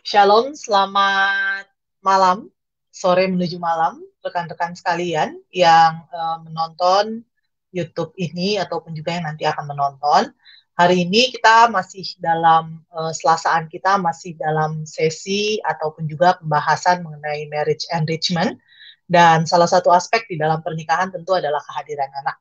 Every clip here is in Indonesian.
Shalom, selamat malam, sore menuju malam, rekan-rekan sekalian yang menonton YouTube ini ataupun juga yang nanti akan menonton. Hari ini kita masih dalam selasaan kita masih dalam sesi ataupun juga pembahasan mengenai marriage enrichment dan salah satu aspek di dalam pernikahan tentu adalah kehadiran anak.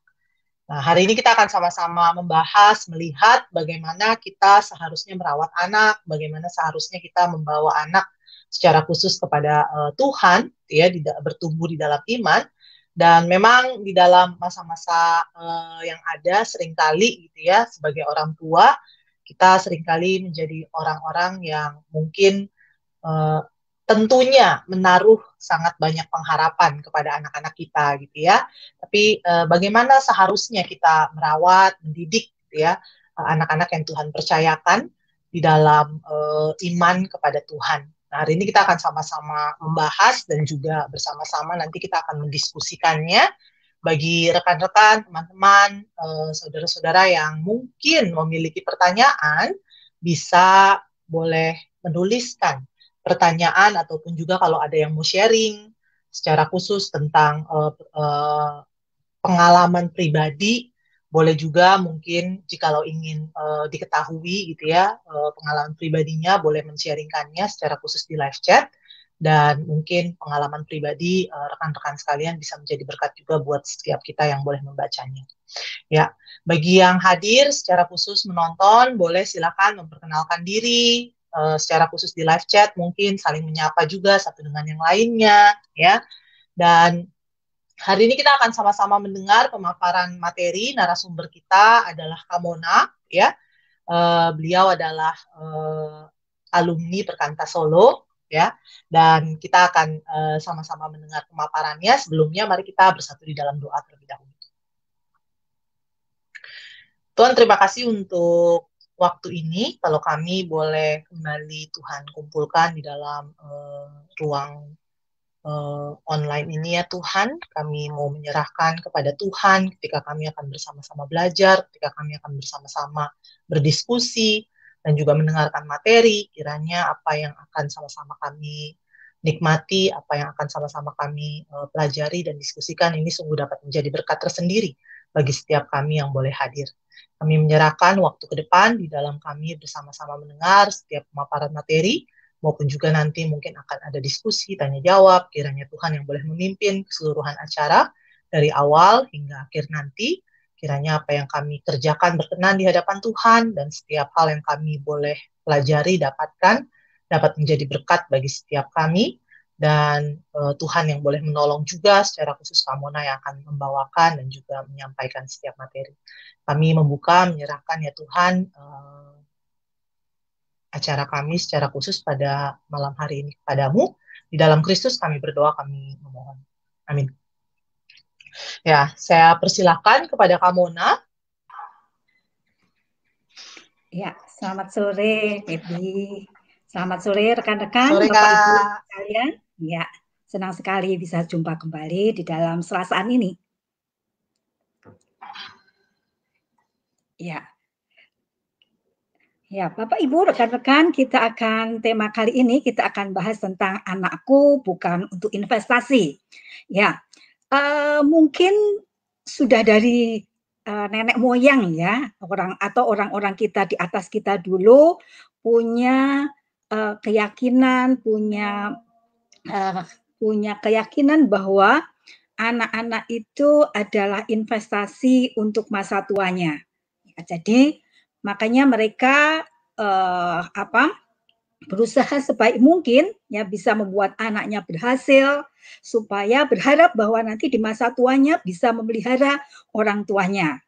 Nah, hari ini kita akan sama-sama membahas, melihat bagaimana kita seharusnya merawat anak, bagaimana seharusnya kita membawa anak secara khusus kepada Tuhan, ya, bertumbuh di dalam iman. Dan memang di dalam masa-masa yang ada seringkali gitu ya, sebagai orang tua, kita seringkali menjadi orang-orang yang mungkin eh, tentunya menaruh sangat banyak pengharapan kepada anak-anak kita gitu ya. Tapi bagaimana seharusnya kita merawat, mendidik gitu ya anak-anak yang Tuhan percayakan di dalam iman kepada Tuhan. Nah, hari ini kita akan sama-sama membahas dan juga bersama-sama nanti kita akan mendiskusikannya bagi rekan-rekan, teman-teman, saudara-saudara yang mungkin memiliki pertanyaan, bisa boleh menuliskan pertanyaan ataupun juga kalau ada yang mau sharing secara khusus tentang pengalaman pribadi, boleh juga mungkin jikalau ingin diketahui gitu ya pengalaman pribadinya, boleh men-sharingkannya secara khusus di live chat. Dan mungkin pengalaman pribadi rekan-rekan sekalian bisa menjadi berkat juga buat setiap kita yang boleh membacanya. Ya, bagi yang hadir secara khusus menonton, boleh silakan memperkenalkan diri secara khusus di live chat, mungkin saling menyapa juga satu dengan yang lainnya, ya. Dan hari ini kita akan sama-sama mendengar pemaparan materi. Narasumber kita adalah Kamona, ya. Beliau adalah alumni Perkantas Solo, ya. Dan kita akan sama-sama mendengar pemaparannya. Sebelumnya, mari kita bersatu di dalam doa terlebih dahulu. Tuhan, terima kasih untuk waktu ini. Kalau kami boleh kembali Tuhan kumpulkan di dalam ruang online ini ya Tuhan, kami mau menyerahkan kepada Tuhan ketika kami akan bersama-sama belajar, ketika kami akan bersama-sama berdiskusi, dan juga mendengarkan materi, kiranya apa yang akan sama-sama kami nikmati, apa yang akan sama-sama kami pelajari dan diskusikan ini sungguh dapat menjadi berkat tersendiri bagi setiap kami yang boleh hadir. Kami menyerahkan waktu ke depan di dalam kami bersama-sama mendengar setiap pemaparan materi, maupun juga nanti mungkin akan ada diskusi, tanya jawab, kiranya Tuhan yang boleh memimpin keseluruhan acara dari awal hingga akhir nanti, kiranya apa yang kami kerjakan berkenan di hadapan Tuhan, dan setiap hal yang kami boleh pelajari, dapatkan, dapat menjadi berkat bagi setiap kami, dan Tuhan yang boleh menolong juga secara khusus Kamona yang akan membawakan dan juga menyampaikan setiap materi. Kami membuka, menyerahkan ya Tuhan, acara kami secara khusus pada malam hari ini kepadamu. Di dalam Kristus kami berdoa, kami memohon. Amin. Ya, saya persilakan kepada Kamona. Ya, selamat sore, Feby. Selamat sore, rekan-rekan, Sore, Bapak Ibu Kak. sekalian. Ya, senang sekali bisa jumpa kembali di dalam selasaan ini. Ya. Ya, Bapak Ibu, rekan-rekan, tema kali ini kita akan bahas tentang anakku bukan untuk investasi. Ya, mungkin sudah dari nenek moyang ya, orang-orang kita di atas kita dulu punya keyakinan, punya keyakinan bahwa anak-anak itu adalah investasi untuk masa tuanya. Ya, jadi makanya mereka berusaha sebaik mungkin ya bisa membuat anaknya berhasil supaya berharap bahwa nanti di masa tuanya bisa memelihara orang tuanya,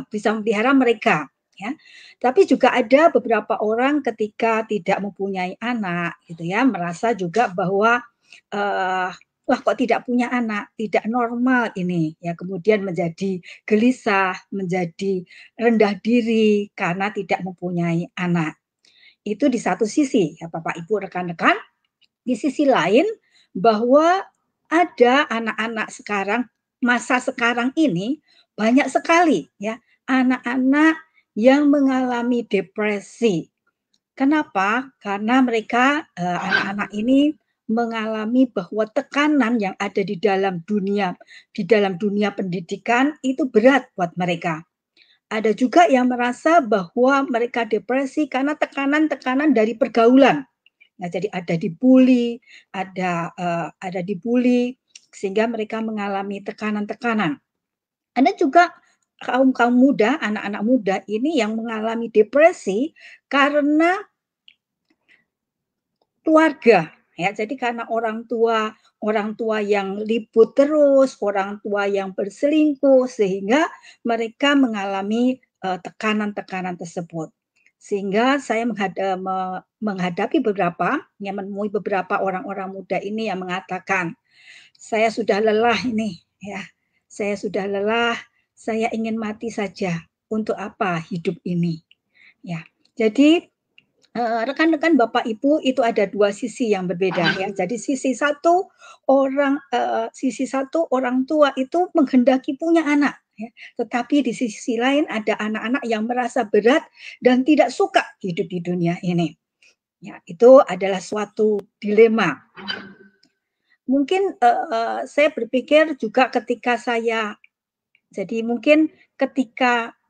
bisa memelihara mereka ya. Tapi juga ada beberapa orang ketika tidak mempunyai anak gitu ya, merasa juga bahwa wah kok tidak punya anak, tidak normal ini ya, kemudian menjadi gelisah, menjadi rendah diri karena tidak mempunyai anak. Itu di satu sisi ya Bapak Ibu rekan-rekan. Di sisi lain bahwa ada anak-anak sekarang, masa sekarang ini banyak sekali ya anak-anak yang mengalami depresi. Kenapa? Karena mereka anak-anak ini mengalami bahwa tekanan yang ada di dalam dunia pendidikan itu berat buat mereka. Ada juga yang merasa bahwa mereka depresi karena tekanan-tekanan dari pergaulan. Nah, jadi ada dibully sehingga mereka mengalami tekanan-tekanan. Ada juga kaum muda, anak-anak muda ini yang mengalami depresi karena keluarga, ya. Jadi karena orang tua yang ribut terus, orang tua yang berselingkuh, sehingga mereka mengalami tekanan-tekanan tersebut. Sehingga saya menemui beberapa orang-orang muda ini yang mengatakan, saya sudah lelah ini, ya. Saya sudah lelah, saya ingin mati saja. Untuk apa hidup ini? Ya. Jadi rekan-rekan Bapak Ibu itu ada dua sisi yang berbeda, ya. Jadi sisi satu orang tua itu menghendaki punya anak, ya. Tetapi di sisi lain ada anak-anak yang merasa berat dan tidak suka hidup di dunia ini. Ya, itu adalah suatu dilema. Mungkin saya berpikir juga ketika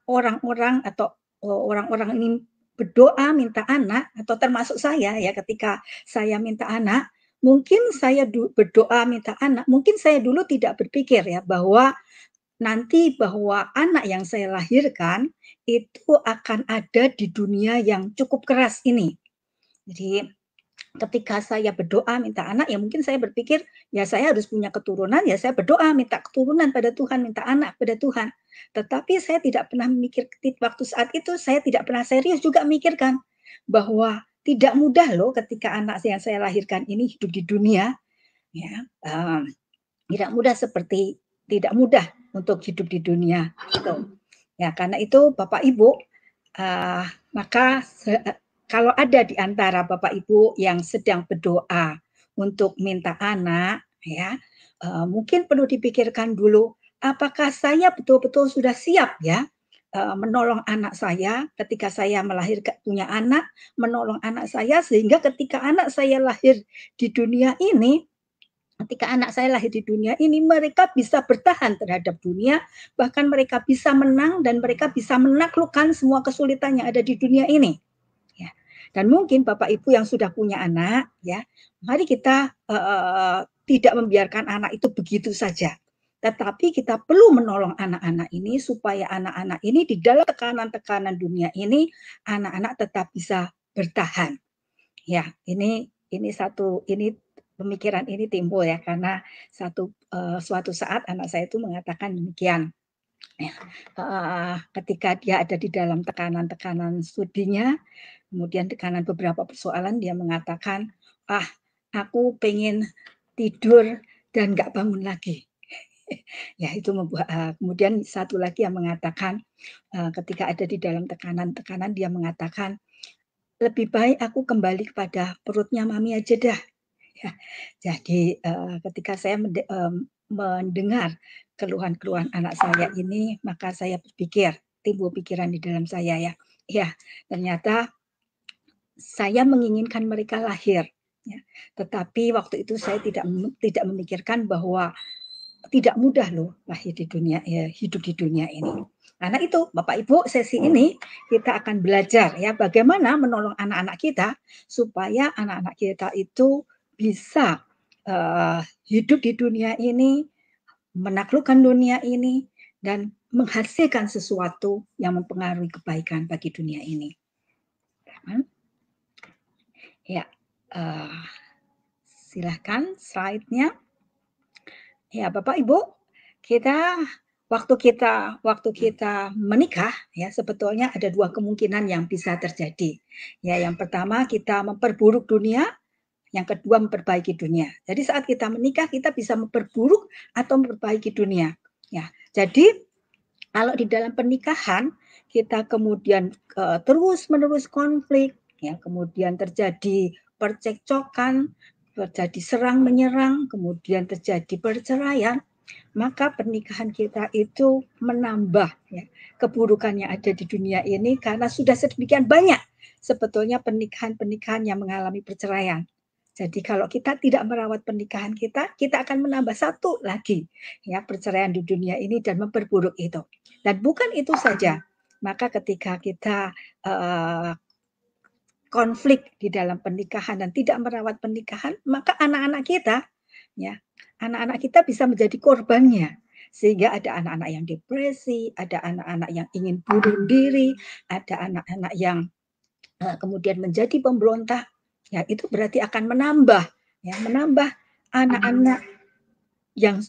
orang-orang ini berdoa minta anak, atau termasuk saya, ya, ketika saya minta anak, mungkin saya berdoa minta anak, mungkin saya dulu tidak berpikir, ya, bahwa nanti bahwa anak yang saya lahirkan itu akan ada di dunia yang cukup keras ini. Jadi ketika saya berdoa minta anak, ya mungkin saya berpikir, ya saya harus punya keturunan, ya saya berdoa minta keturunan pada Tuhan, minta anak pada Tuhan. Tetapi saya tidak pernah memikir, waktu saat itu saya tidak pernah serius juga memikirkan bahwa tidak mudah loh ketika anak yang saya lahirkan ini hidup di dunia, ya. Tidak mudah untuk hidup di dunia itu. Ya, karena itu Bapak Ibu, maka kalau ada di antara Bapak Ibu yang sedang berdoa untuk minta anak, ya, mungkin perlu dipikirkan dulu, apakah saya betul-betul sudah siap, ya, menolong anak saya ketika saya melahirkan punya anak, menolong anak saya sehingga ketika anak saya lahir di dunia ini, mereka bisa bertahan terhadap dunia, bahkan mereka bisa menang dan mereka bisa menaklukkan semua kesulitan yang ada di dunia ini. Ya. Dan mungkin Bapak Ibu yang sudah punya anak, ya, mari kita tidak membiarkan anak itu begitu saja. Tetapi kita perlu menolong anak-anak ini supaya anak-anak ini di dalam tekanan-tekanan dunia ini, anak-anak tetap bisa bertahan. Ya, ini pemikiran ini timbul, ya, karena suatu saat anak saya itu mengatakan demikian. Ya, ketika dia ada di dalam tekanan-tekanan studinya, kemudian tekanan beberapa persoalan, dia mengatakan, aku pengen tidur dan nggak bangun lagi. Ya, itu kemudian satu lagi yang mengatakan, ketika ada di dalam tekanan-tekanan, dia mengatakan, lebih baik aku kembali kepada perutnya mami aja dah. Ya, jadi ketika saya mendengar keluhan-keluhan anak saya ini, maka saya berpikir, timbul pikiran di dalam saya, ya. Ya, ternyata saya menginginkan mereka lahir, ya. Tetapi waktu itu saya tidak memikirkan bahwa tidak mudah loh lahir di dunia, ya, hidup di dunia ini. Karena itu Bapak Ibu, sesi ini kita akan belajar, ya, bagaimana menolong anak-anak kita supaya anak-anak kita itu bisa hidup di dunia ini, menaklukkan dunia ini, dan menghasilkan sesuatu yang mempengaruhi kebaikan bagi dunia ini. Ya, silahkan slide-nya. Ya, Bapak Ibu, waktu kita menikah, ya, sebetulnya ada dua kemungkinan yang bisa terjadi. Ya, yang pertama kita memperburuk dunia, yang kedua memperbaiki dunia. Jadi saat kita menikah kita bisa memperburuk atau memperbaiki dunia. Ya, jadi kalau di dalam pernikahan kita kemudian terus-menerus konflik, ya, kemudian terjadi percekcokan, terjadi serang menyerang, kemudian terjadi perceraian, maka pernikahan kita itu menambah, ya, keburukan yang ada di dunia ini karena sudah sedemikian banyak sebetulnya pernikahan-pernikahan yang mengalami perceraian. Jadi kalau kita tidak merawat pernikahan kita, kita akan menambah satu lagi ya perceraian di dunia ini dan memperburuk itu. Dan bukan itu saja, maka ketika kita konflik di dalam pernikahan dan tidak merawat pernikahan, maka anak-anak kita bisa menjadi korbannya. Sehingga ada anak-anak yang depresi, ada anak-anak yang ingin bunuh diri, ada anak-anak yang kemudian menjadi pemberontak. Ya, itu berarti akan menambah anak-anak yang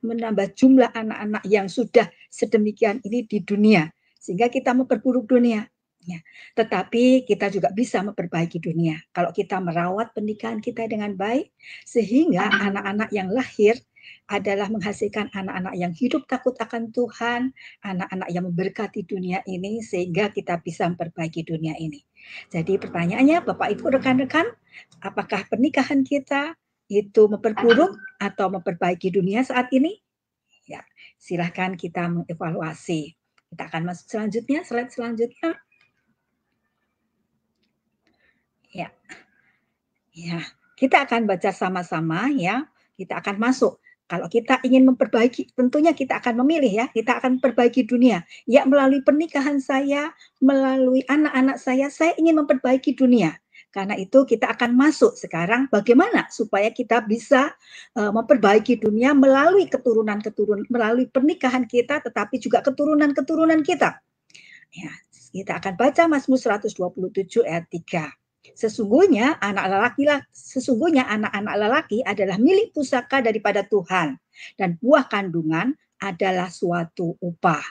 menambah jumlah anak-anak yang sudah sedemikian ini di dunia, sehingga kita memperburuk dunia. Ya. Tetapi kita juga bisa memperbaiki dunia kalau kita merawat pernikahan kita dengan baik, sehingga anak-anak yang lahir adalah menghasilkan anak-anak yang hidup takut akan Tuhan, anak-anak yang memberkati dunia ini, sehingga kita bisa memperbaiki dunia ini. Jadi pertanyaannya, Bapak Ibu rekan-rekan, apakah pernikahan kita itu memperburuk atau memperbaiki dunia saat ini? Ya, silahkan kita mengevaluasi. Kita akan masuk selanjutnya, slide selanjutnya. Ya. Ya, kita akan baca sama-sama ya. Kita akan masuk. Kalau kita ingin memperbaiki, tentunya kita akan memilih ya. Kita akan memperbaiki dunia. Ya, melalui pernikahan saya, melalui anak-anak saya ingin memperbaiki dunia. Karena itu kita akan masuk sekarang bagaimana supaya kita bisa memperbaiki dunia melalui keturunan-keturunan, melalui pernikahan kita, tetapi juga keturunan-keturunan kita. Ya, kita akan baca Mazmur 127 ayat 3. Sesungguhnya anak-anak lelaki adalah milik pusaka daripada Tuhan, dan buah kandungan adalah suatu upah.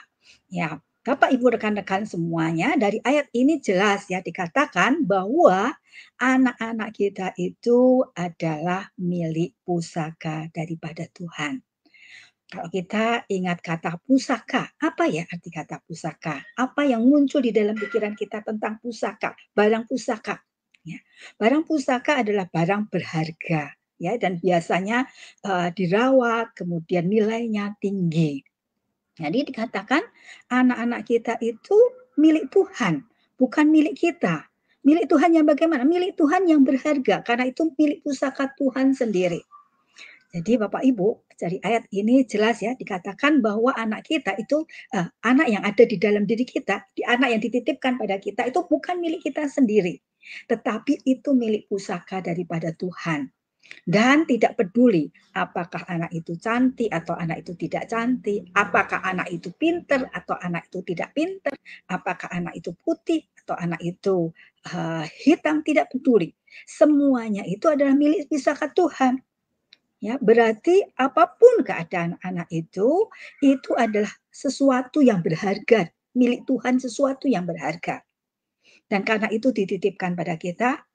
Ya, Bapak Ibu rekan-rekan semuanya, dari ayat ini jelas ya dikatakan bahwa anak-anak kita itu adalah milik pusaka daripada Tuhan. Kalau kita ingat kata pusaka, apa ya arti kata pusaka? Apa yang muncul di dalam pikiran kita tentang pusaka, barang pusaka? Ya, barang pusaka adalah barang berharga, ya, dan biasanya dirawat, kemudian nilainya tinggi. Jadi dikatakan anak-anak kita itu milik Tuhan, bukan milik kita. Milik Tuhan yang bagaimana? Milik Tuhan yang berharga, karena itu milik pusaka Tuhan sendiri. Jadi Bapak Ibu, dari ayat ini jelas ya dikatakan bahwa anak kita itu anak yang ada di dalam diri kita, anak yang dititipkan pada kita itu bukan milik kita sendiri, tetapi itu milik pusaka daripada Tuhan. Dan tidak peduli apakah anak itu cantik atau anak itu tidak cantik, apakah anak itu pinter atau anak itu tidak pinter, apakah anak itu putih atau anak itu hitam, tidak peduli. Semuanya itu adalah milik pusaka Tuhan. Ya, berarti apapun keadaan anak itu adalah sesuatu yang berharga, milik Tuhan, sesuatu yang berharga. Dan karena itu dititipkan pada kita,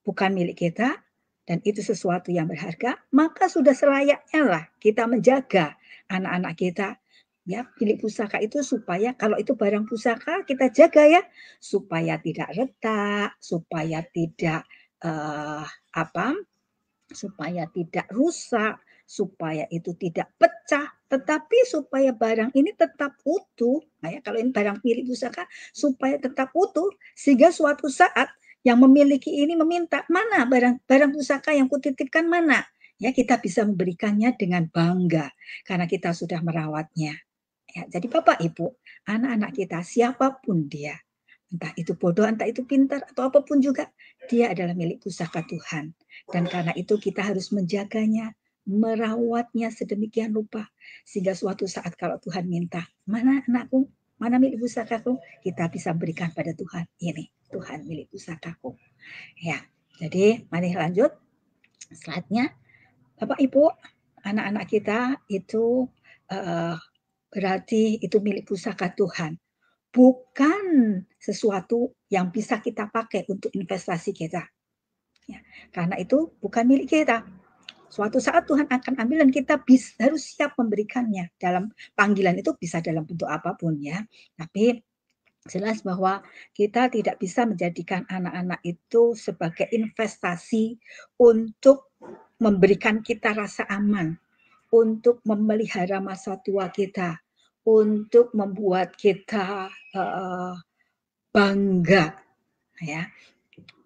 bukan milik kita, dan itu sesuatu yang berharga, maka sudah selayaknya lah kita menjaga anak-anak kita. Ya, milik pusaka itu supaya kalau itu barang pusaka kita jaga ya, supaya tidak retak, supaya tidak supaya tidak rusak, supaya itu tidak pecah, tetapi supaya barang ini tetap utuh. Nah ya, kalau ini barang milik pusaka, supaya tetap utuh, sehingga suatu saat yang memiliki ini meminta, mana barang pusaka yang kutitipkan mana? Ya, kita bisa memberikannya dengan bangga, karena kita sudah merawatnya. Ya, jadi Bapak Ibu, anak-anak kita, siapapun dia, entah itu bodoh, entah itu pintar, atau apapun juga, dia adalah milik pusaka Tuhan. Dan karena itu kita harus menjaganya, merawatnya sedemikian rupa, sehingga suatu saat kalau Tuhan minta, mana anakku, mana milik pusakaku, kita bisa berikan pada Tuhan. Ini, Tuhan milik pusakaku. Ya, jadi mari lanjut. Slide-nya, Bapak Ibu, anak-anak kita itu berarti itu milik pusaka Tuhan. Bukan sesuatu yang bisa kita pakai untuk investasi kita. Ya, karena itu bukan milik kita. Suatu saat Tuhan akan ambil dan kita harus siap memberikannya. Dalam panggilan itu bisa dalam bentuk apapun ya. Tapi jelas bahwa kita tidak bisa menjadikan anak-anak itu sebagai investasi untuk memberikan kita rasa aman, untuk memelihara masa tua kita, untuk membuat kita bangga ya.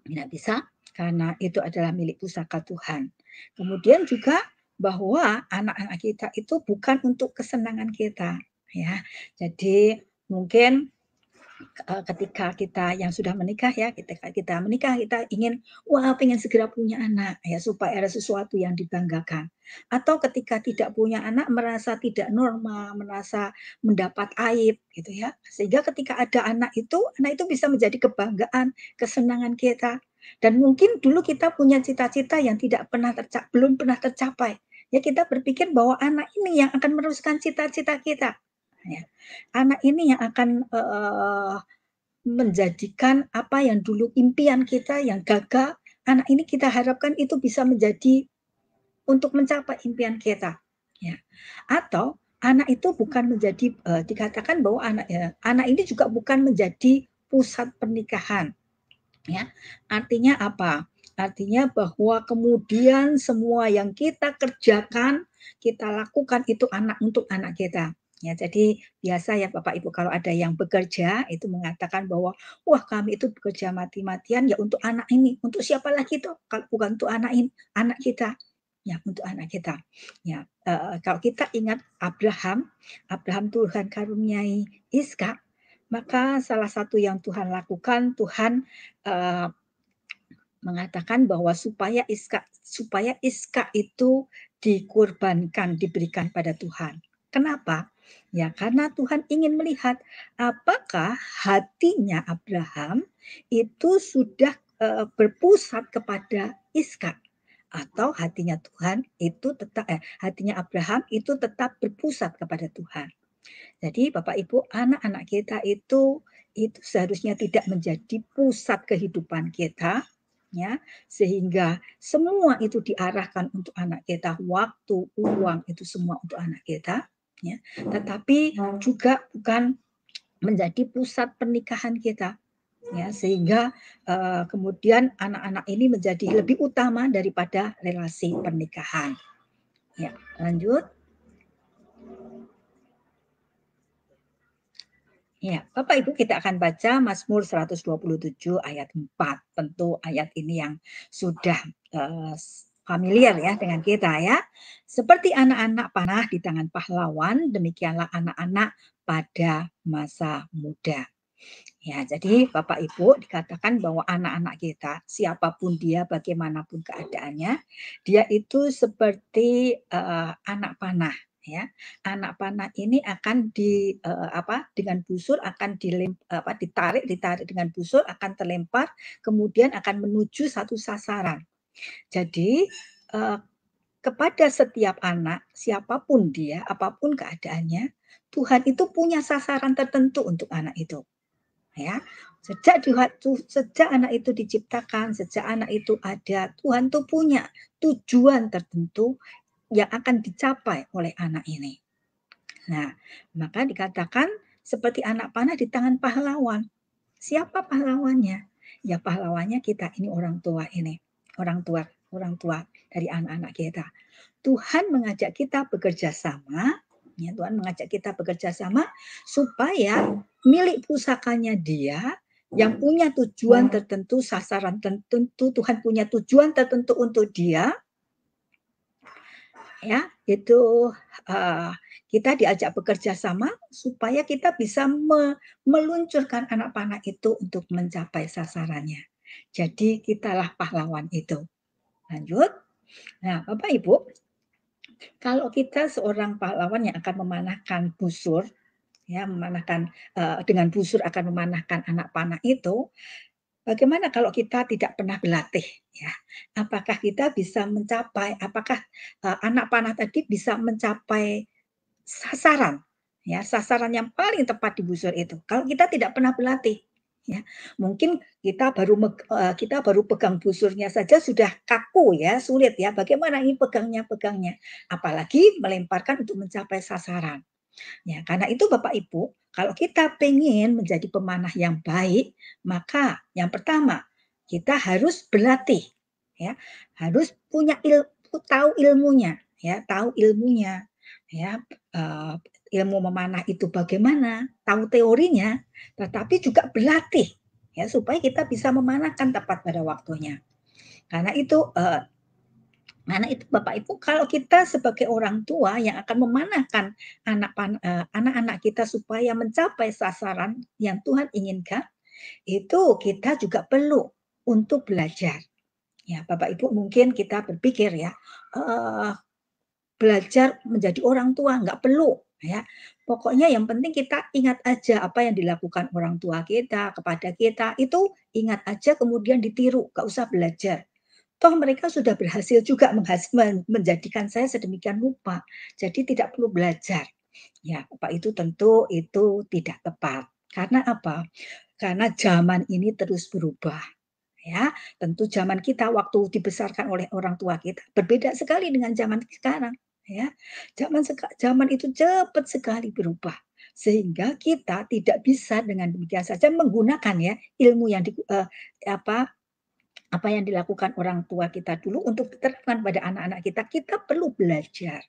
Tidak bisa karena itu adalah milik pusaka Tuhan. Kemudian juga bahwa anak-anak kita itu bukan untuk kesenangan kita, ya. Jadi mungkin ketika kita yang sudah menikah ya, ketika kita menikah kita ingin pengen segera punya anak ya supaya ada sesuatu yang dibanggakan. Atau ketika tidak punya anak merasa tidak normal, merasa mendapat aib gitu ya. Sehingga ketika ada anak itu bisa menjadi kebanggaan, kesenangan kita. Dan mungkin dulu kita punya cita-cita yang belum pernah tercapai. Ya kita berpikir bahwa anak ini yang akan meneruskan cita-cita kita. Ya. Anak ini yang akan menjadikan apa yang dulu impian kita yang gagal, anak ini kita harapkan itu bisa menjadi untuk mencapai impian kita. Ya. Atau anak itu bukan menjadi dikatakan bahwa anak ini juga bukan menjadi pusat pernikahan. Ya. Artinya apa? Artinya bahwa kemudian semua yang kita kerjakan, kita lakukan itu untuk anak kita. Ya, jadi biasa ya Bapak Ibu kalau ada yang bekerja itu mengatakan bahwa wah kami itu bekerja mati-matian ya untuk anak ini, untuk siapa lagi tuh kalau bukan untuk anak kita. Ya, untuk anak kita. Ya, kalau kita ingat Abraham Tuhan karuniai Iskak, maka salah satu yang Tuhan lakukan, Tuhan mengatakan bahwa supaya Iskak itu dikurbankan, diberikan pada Tuhan. Kenapa? Ya, karena Tuhan ingin melihat apakah hatinya Abraham itu sudah berpusat kepada Iskak atau hatinya hatinya Abraham itu tetap berpusat kepada Tuhan. Jadi Bapak Ibu, anak-anak kita itu seharusnya tidak menjadi pusat kehidupan kita, ya, sehingga semua itu diarahkan untuk anak kita, waktu, uang itu semua untuk anak kita, ya. Tetapi juga bukan menjadi pusat pernikahan kita, ya, sehingga kemudian anak-anak ini menjadi lebih utama daripada relasi pernikahan. Ya, lanjut. Ya, Bapak Ibu kita akan baca Mazmur 127 ayat 4. Tentu ayat ini yang sudah familiar ya dengan kita ya. Seperti anak-anak panah di tangan pahlawan, demikianlah anak-anak pada masa muda. Ya, jadi Bapak Ibu dikatakan bahwa anak-anak kita, siapapun dia, bagaimanapun keadaannya, dia itu seperti anak panah. Ya, anak panah ini akan dengan busur akan ditarik dengan busur akan terlempar, kemudian akan menuju satu sasaran. Jadi kepada setiap anak, siapapun dia, apapun keadaannya, Tuhan itu punya sasaran tertentu untuk anak itu. Ya, sejak anak itu diciptakan, sejak anak itu ada, Tuhan tuh punya tujuan tertentu yang akan dicapai oleh anak ini. Nah, maka dikatakan seperti anak panah di tangan pahlawan. Siapa pahlawannya? Ya pahlawannya kita ini orang tua ini. Orang tua dari anak-anak kita. Tuhan mengajak kita bekerja sama, ya Tuhan mengajak kita bekerja sama supaya milik pusakanya dia yang punya tujuan tertentu, sasaran tertentu, Tuhan punya tujuan tertentu untuk dia, ya itu kita diajak bekerja sama supaya kita bisa meluncurkan anak panah itu untuk mencapai sasarannya. Jadi kitalah pahlawan itu. Lanjut. Nah, Bapak Ibu, kalau kita seorang pahlawan yang akan memanahkan busur, ya memanahkan dengan busur akan memanahkan anak panah itu, bagaimana kalau kita tidak pernah berlatih? Ya, apakah kita bisa mencapai? Apakah anak panah tadi bisa mencapai sasaran? Ya, sasaran yang paling tepat di busur itu. Kalau kita tidak pernah berlatih, ya mungkin kita baru pegang busurnya saja sudah kaku ya, sulit ya. Bagaimana ini pegangnya? Apalagi melemparkan untuk mencapai sasaran. Ya, karena itu Bapak Ibu, kalau kita pengen menjadi pemanah yang baik, maka yang pertama kita harus berlatih, ya, harus punya tahu ilmunya, ya, ya, ilmu memanah itu bagaimana, tahu teorinya, tetapi juga berlatih, ya, supaya kita bisa memanahkan tepat pada waktunya. Karena itu Bapak Ibu, kalau kita sebagai orang tua yang akan memanahkan anak-anak kita supaya mencapai sasaran yang Tuhan inginkan, itu kita juga perlu untuk belajar. Ya, Bapak Ibu, mungkin kita berpikir ya, belajar menjadi orang tua nggak perlu ya. Pokoknya yang penting kita ingat aja apa yang dilakukan orang tua kita kepada kita, itu ingat aja kemudian ditiru, nggak usah belajar. Toh mereka sudah berhasil juga menjadikan saya sedemikian rupa. Jadi tidak perlu belajar. Ya, Bapak, itu tentu itu tidak tepat. Karena apa? Karena zaman ini terus berubah. Ya, tentu zaman kita waktu dibesarkan oleh orang tua kita berbeda sekali dengan zaman sekarang. Ya, zaman itu cepat sekali berubah sehingga kita tidak bisa dengan demikian saja menggunakan ya ilmu yang apa yang dilakukan orang tua kita dulu untuk diterapkan pada anak-anak kita. Kita perlu belajar.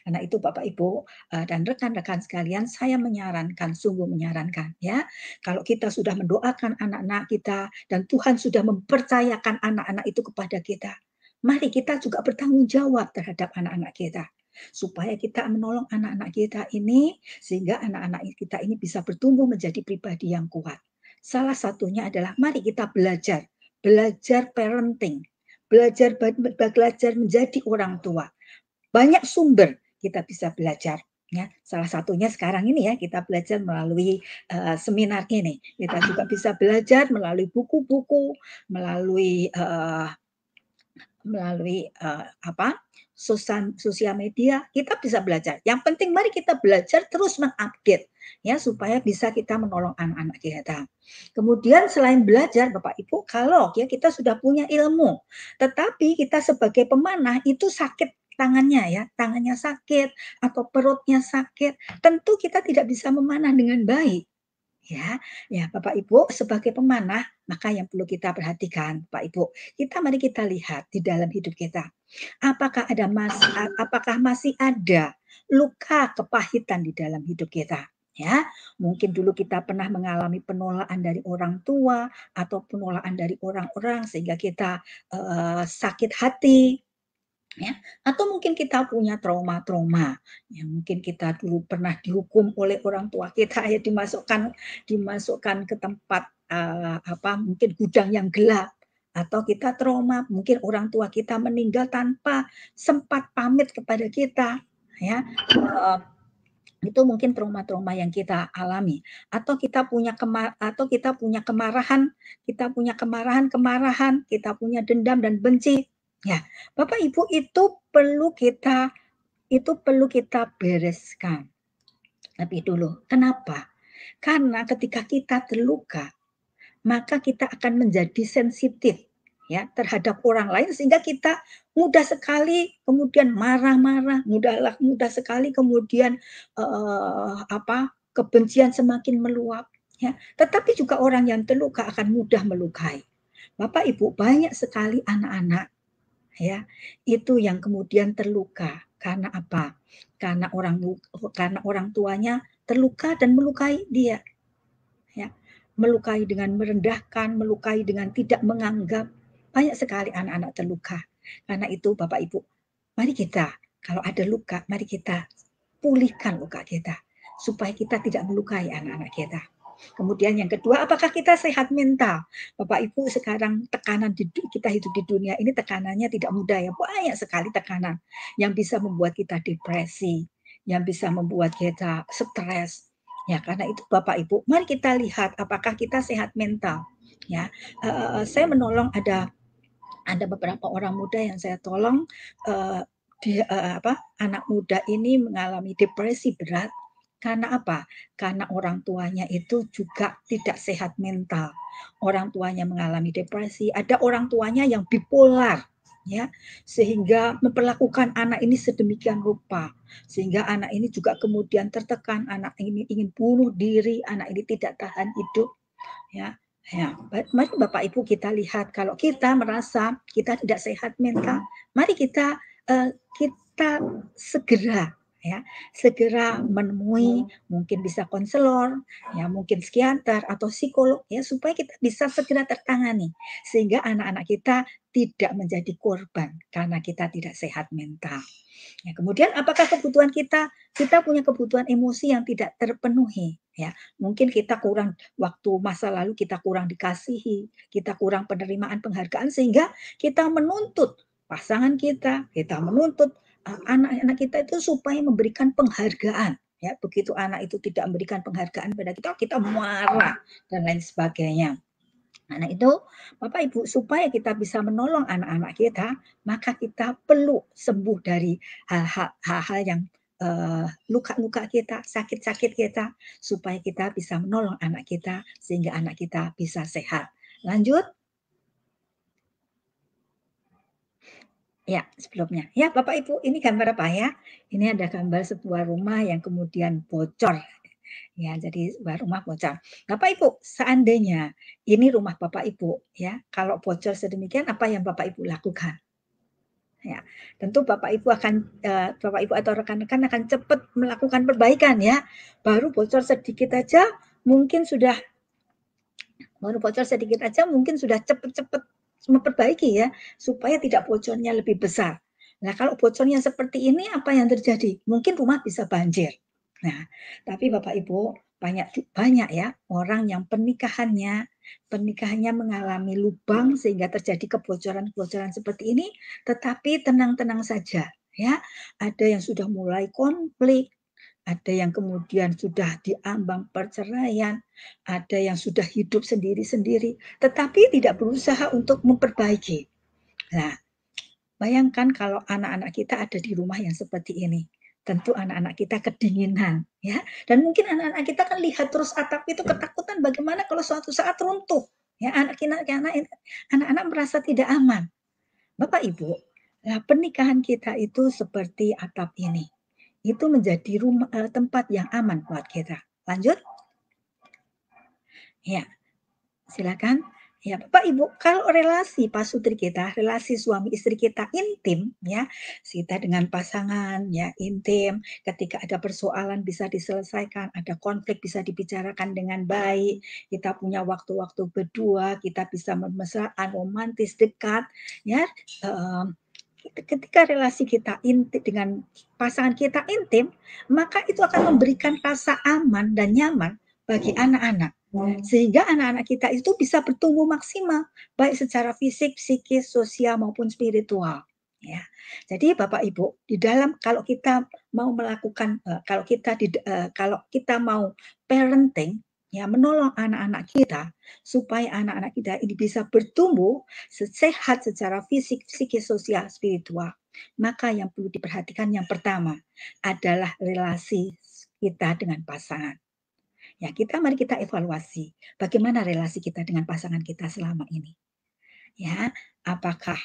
Karena itu Bapak Ibu dan rekan-rekan sekalian, saya menyarankan, sungguh menyarankan ya, kalau kita sudah mendoakan anak-anak kita dan Tuhan sudah mempercayakan anak-anak itu kepada kita, mari kita juga bertanggung jawab terhadap anak-anak kita. Supaya kita menolong anak-anak kita ini, sehingga anak-anak kita ini bisa bertumbuh menjadi pribadi yang kuat. Salah satunya adalah mari kita belajar parenting, belajar menjadi orang tua. Banyak sumber kita bisa belajar. Ya, salah satunya sekarang ini ya kita belajar melalui seminar ini. Kita juga bisa belajar melalui buku-buku, melalui sosial media. Kita bisa belajar. Yang penting mari kita belajar terus mengupdate ya supaya bisa kita menolong anak-anak kita. Kemudian selain belajar Bapak Ibu, kalau ya kita sudah punya ilmu, tetapi kita sebagai pemanah itu sakit tangannya sakit atau perutnya sakit, tentu kita tidak bisa memanah dengan baik. Ya, Bapak Ibu, sebagai pemanah, maka yang perlu kita perhatikan, Bapak Ibu, mari kita lihat di dalam hidup kita, apakah masih ada luka kepahitan di dalam hidup kita. Ya, mungkin dulu kita pernah mengalami penolakan dari orang tua atau penolakan dari orang-orang sehingga kita sakit hati. Ya, atau mungkin kita punya trauma-trauma yang mungkin kita dulu pernah dihukum oleh orang tua kita ya dimasukkan ke tempat mungkin gudang yang gelap, atau kita trauma mungkin orang tua kita meninggal tanpa sempat pamit kepada kita ya. Itu mungkin trauma-trauma yang kita alami, atau kita punya kemarahan, kita punya dendam dan benci. Ya, Bapak Ibu, itu perlu kita bereskan. Tapi dulu, kenapa? Karena ketika kita terluka, maka kita akan menjadi sensitif ya terhadap orang lain sehingga kita mudah sekali kemudian marah-marah, mudah sekali kemudian kebencian semakin meluap ya. Tetapi juga orang yang terluka akan mudah melukai. Bapak Ibu, banyak sekali anak-anak ya itu yang kemudian terluka karena apa? Karena orang tuanya terluka dan melukai dia ya, melukai dengan merendahkan, melukai dengan tidak menganggap. Banyak sekali anak-anak terluka. Karena itu Bapak Ibu, mari kita kalau ada luka, mari kita pulihkan luka kita supaya kita tidak melukai anak-anak kita. Kemudian yang kedua, apakah kita sehat mental? Bapak Ibu, sekarang tekanan kita hidup di dunia ini tekanannya tidak mudah ya. Banyak sekali tekanan yang bisa membuat kita depresi, yang bisa membuat kita stres. Ya, karena itu Bapak Ibu, mari kita lihat apakah kita sehat mental. Ya, saya menolong ada beberapa orang muda yang saya tolong, anak muda ini mengalami depresi berat. Karena apa? Karena orang tuanya itu juga tidak sehat mental. Orang tuanya mengalami depresi, ada orang tuanya yang bipolar, ya, sehingga memperlakukan anak ini sedemikian rupa, sehingga anak ini juga kemudian tertekan, anak ini ingin bunuh diri, anak ini tidak tahan hidup, ya. Ya, mari Bapak Ibu kita lihat kalau kita merasa kita tidak sehat mental, mari kita segera ya, segera menemui mungkin bisa konselor, ya mungkin psikiater atau psikolog ya supaya kita bisa segera tertangani sehingga anak-anak kita tidak menjadi korban karena kita tidak sehat mental. Ya, kemudian apakah kebutuhan kita punya kebutuhan emosi yang tidak terpenuhi ya. Mungkin kita kurang waktu masa lalu kita kurang dikasihi, kita kurang penerimaan penghargaan sehingga kita menuntut pasangan kita menuntut anak-anak kita itu supaya memberikan penghargaan ya. Begitu anak itu tidak memberikan penghargaan pada kita, kita marah dan lain sebagainya. Nah, itu Bapak Ibu supaya kita bisa menolong anak-anak kita, maka kita perlu sembuh dari hal-hal yang luka-luka kita, sakit-sakit kita, supaya kita bisa menolong anak kita sehingga anak kita bisa sehat. Lanjut. Ya, sebelumnya. Ya, Bapak Ibu, ini gambar apa ya? Ini ada gambar sebuah rumah yang kemudian bocor. Ya, jadi sebuah rumah bocor. Bapak Ibu, seandainya ini rumah Bapak Ibu, ya, kalau bocor sedemikian, apa yang Bapak Ibu lakukan? Ya, tentu Bapak Ibu Bapak Ibu atau rekan-rekan akan cepat melakukan perbaikan ya. Baru bocor sedikit aja, mungkin sudah cepat-cepat memperbaiki ya, supaya tidak bocornya lebih besar. Nah, kalau bocornya seperti ini, apa yang terjadi? Mungkin rumah bisa banjir. Nah, tapi Bapak Ibu, banyak ya orang yang pernikahannya mengalami lubang sehingga terjadi kebocoran-kebocoran seperti ini, tetapi tenang-tenang saja ya. Ada yang sudah mulai konflik, ada yang kemudian sudah diambang perceraian, ada yang sudah hidup sendiri-sendiri, tetapi tidak berusaha untuk memperbaiki. Nah, bayangkan kalau anak-anak kita ada di rumah yang seperti ini. Tentu anak-anak kita kedinginan, ya. Dan mungkin anak-anak kita kan lihat terus atap itu ketakutan bagaimana kalau suatu saat runtuh. Ya, anak-anak merasa tidak aman. Bapak Ibu, nah pernikahan kita itu seperti atap ini. Itu menjadi tempat yang aman buat kita. Lanjut. Ya, silakan. Ya, Bapak Ibu, kalau relasi pasutri kita, relasi suami istri kita intim ya, kita dengan pasangan ya intim, ketika ada persoalan bisa diselesaikan, ada konflik bisa dibicarakan dengan baik, kita punya waktu-waktu berdua, kita bisa mesraan, romantis, dekat ya. Ketika relasi kita intim dengan pasangan kita intim, maka itu akan memberikan rasa aman dan nyaman bagi anak-anak. Sehingga anak-anak kita itu bisa bertumbuh maksimal, baik secara fisik, psikis, sosial maupun spiritual. Ya, jadi Bapak Ibu, di dalam kalau kita mau melakukan, kalau kita mau parenting, ya menolong anak-anak kita supaya anak-anak kita ini bisa bertumbuh sehat secara fisik, psikis, sosial, spiritual. Maka yang perlu diperhatikan yang pertama adalah relasi kita dengan pasangan. Ya, mari kita evaluasi bagaimana relasi kita dengan pasangan kita selama ini. Ya, apakah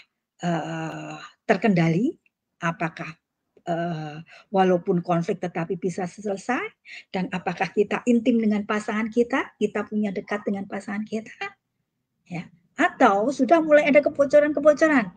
terkendali? Apakah walaupun konflik tetapi bisa selesai? Dan apakah kita intim dengan pasangan kita? Kita punya dekat dengan pasangan kita? Ya, atau sudah mulai ada kebocoran-kebocoran?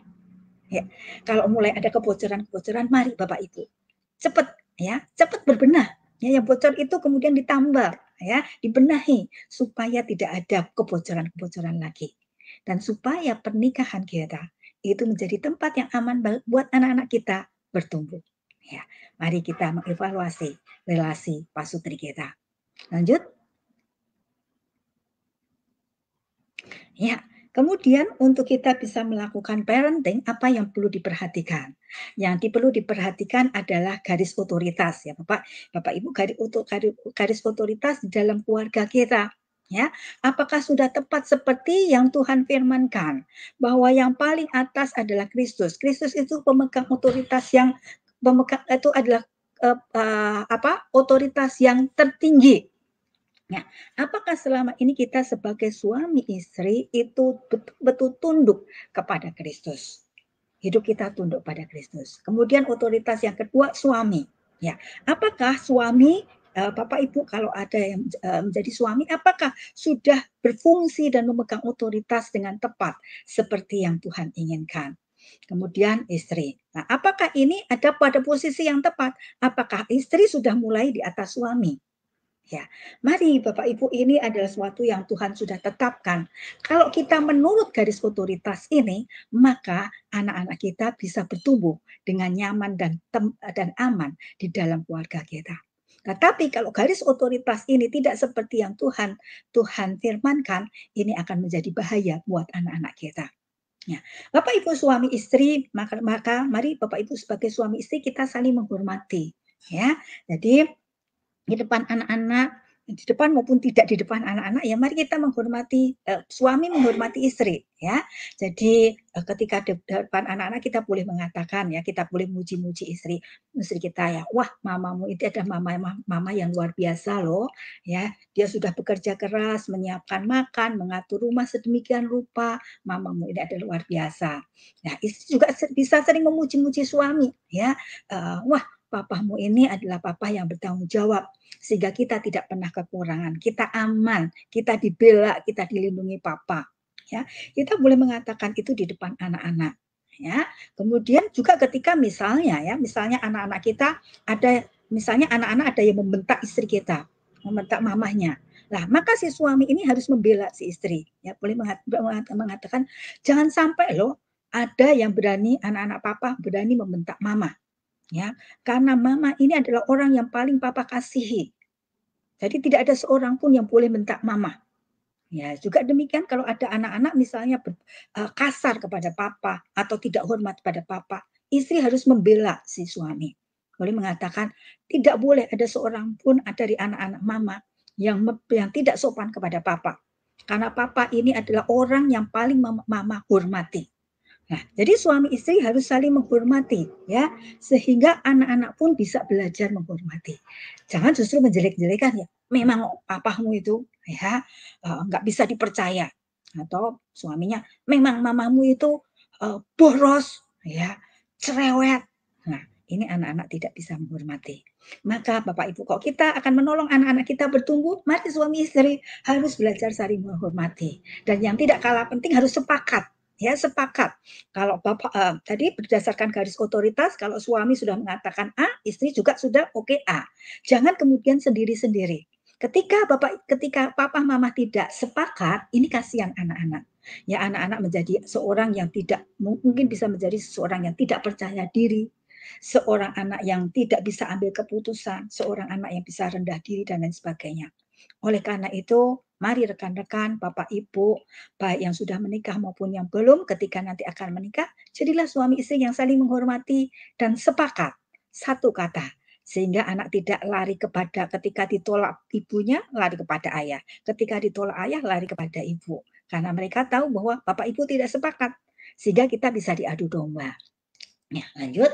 Ya, kalau mulai ada kebocoran-kebocoran, mari Bapak Ibu cepat berbenah. Ya, yang bocor itu kemudian ditambal, ya, dibenahi supaya tidak ada kebocoran-kebocoran lagi. Dan supaya pernikahan kita itu menjadi tempat yang aman buat anak-anak kita bertumbuh. Ya, mari kita mengevaluasi relasi pasutri kita. Lanjut. Ya, kemudian untuk kita bisa melakukan parenting, apa yang perlu diperhatikan? Yang perlu diperhatikan adalah garis otoritas ya Bapak Ibu, garis otoritas di dalam keluarga kita. Ya, apakah sudah tepat seperti yang Tuhan firmankan bahwa yang paling atas adalah Kristus. Kristus itu pemegang otoritas itu adalah otoritas yang tertinggi. Nah, apakah selama ini kita sebagai suami istri itu betul-betul tunduk kepada Kristus? Hidup kita tunduk pada Kristus. Kemudian otoritas yang kedua suami. Ya, apakah suami Bapak Ibu kalau ada yang menjadi suami, apakah sudah berfungsi dan memegang otoritas dengan tepat seperti yang Tuhan inginkan? kemudian istri. Nah, apakah ini ada pada posisi yang tepat? Apakah istri sudah mulai di atas suami? Ya, mari Bapak Ibu, ini adalah sesuatu yang Tuhan sudah tetapkan. Kalau kita menurut garis otoritas ini, maka anak-anak kita bisa bertumbuh dengan nyaman dan aman di dalam keluarga kita. Tetapi kalau garis otoritas ini tidak seperti yang Tuhan firmankan, ini akan menjadi bahaya buat anak-anak kita. Ya. Bapak Ibu suami istri, maka mari Bapak Ibu sebagai suami istri kita saling menghormati. Ya, jadi di depan anak-anak, di depan maupun tidak di depan anak-anak, ya mari kita menghormati, suami menghormati istri, ya. Jadi ketika di depan anak-anak kita boleh mengatakan, ya, kita boleh muji-muji istri kita, ya, wah mamamu itu ada mama yang luar biasa loh, ya, dia sudah bekerja keras, menyiapkan makan, mengatur rumah sedemikian rupa, mamamu ini ada luar biasa. Nah, istri juga bisa sering memuji-muji suami, ya, wah papamu ini adalah papa yang bertanggung jawab, sehingga kita tidak pernah kekurangan, kita aman, kita dibela, kita dilindungi papa. Ya, kita boleh mengatakan itu di depan anak-anak. Ya, kemudian juga ketika misalnya anak-anak kita misalnya anak-anak ada yang membentak istri kita, membentak mamahnya. Nah, maka si suami ini harus membela si istri. Ya, boleh mengatakan jangan sampai loh ada yang berani, anak-anak papa berani membentak mama. Ya, karena mama ini adalah orang yang paling papa kasihi. Jadi tidak ada seorang pun yang boleh bentak mama. Ya, juga demikian kalau ada anak-anak misalnya kasar kepada papa atau tidak hormat pada papa, istri harus membela si suami. Boleh mengatakan tidak boleh ada seorang pun dari anak-anak mama yang tidak sopan kepada papa. Karena papa ini adalah orang yang paling mama hormati. Nah, jadi suami istri harus saling menghormati, ya, sehingga anak-anak pun bisa belajar menghormati. Jangan justru menjelek-jelekan, ya. Memang papamu itu, ya, nggak bisa dipercaya, atau suaminya memang mamamu itu boros, ya, cerewet. Nah, ini anak-anak tidak bisa menghormati. Maka Bapak Ibu, kok kita akan menolong anak-anak kita bertumbuh, mari suami istri harus belajar saling menghormati. Dan yang tidak kalah penting harus sepakat. Ya, sepakat. Kalau Bapak tadi berdasarkan garis otoritas, kalau suami sudah mengatakan A, istri juga sudah oke A. Jangan kemudian sendiri-sendiri. Ketika papa mama tidak sepakat, ini kasihan anak-anak. Ya, anak-anak menjadi seorang yang tidak mungkin bisa menjadi seorang yang tidak percaya diri, seorang anak yang tidak bisa ambil keputusan, seorang anak yang bisa rendah diri dan lain sebagainya. Oleh karena itu, mari rekan-rekan, Bapak Ibu, baik yang sudah menikah maupun yang belum, ketika nanti akan menikah, jadilah suami istri yang saling menghormati dan sepakat. Satu kata, sehingga anak tidak lari kepada ketika ditolak ibunya, lari kepada ayah. Ketika ditolak ayah, lari kepada ibu. Karena mereka tahu bahwa Bapak Ibu tidak sepakat. Sehingga kita bisa diadu domba. Ya, lanjut.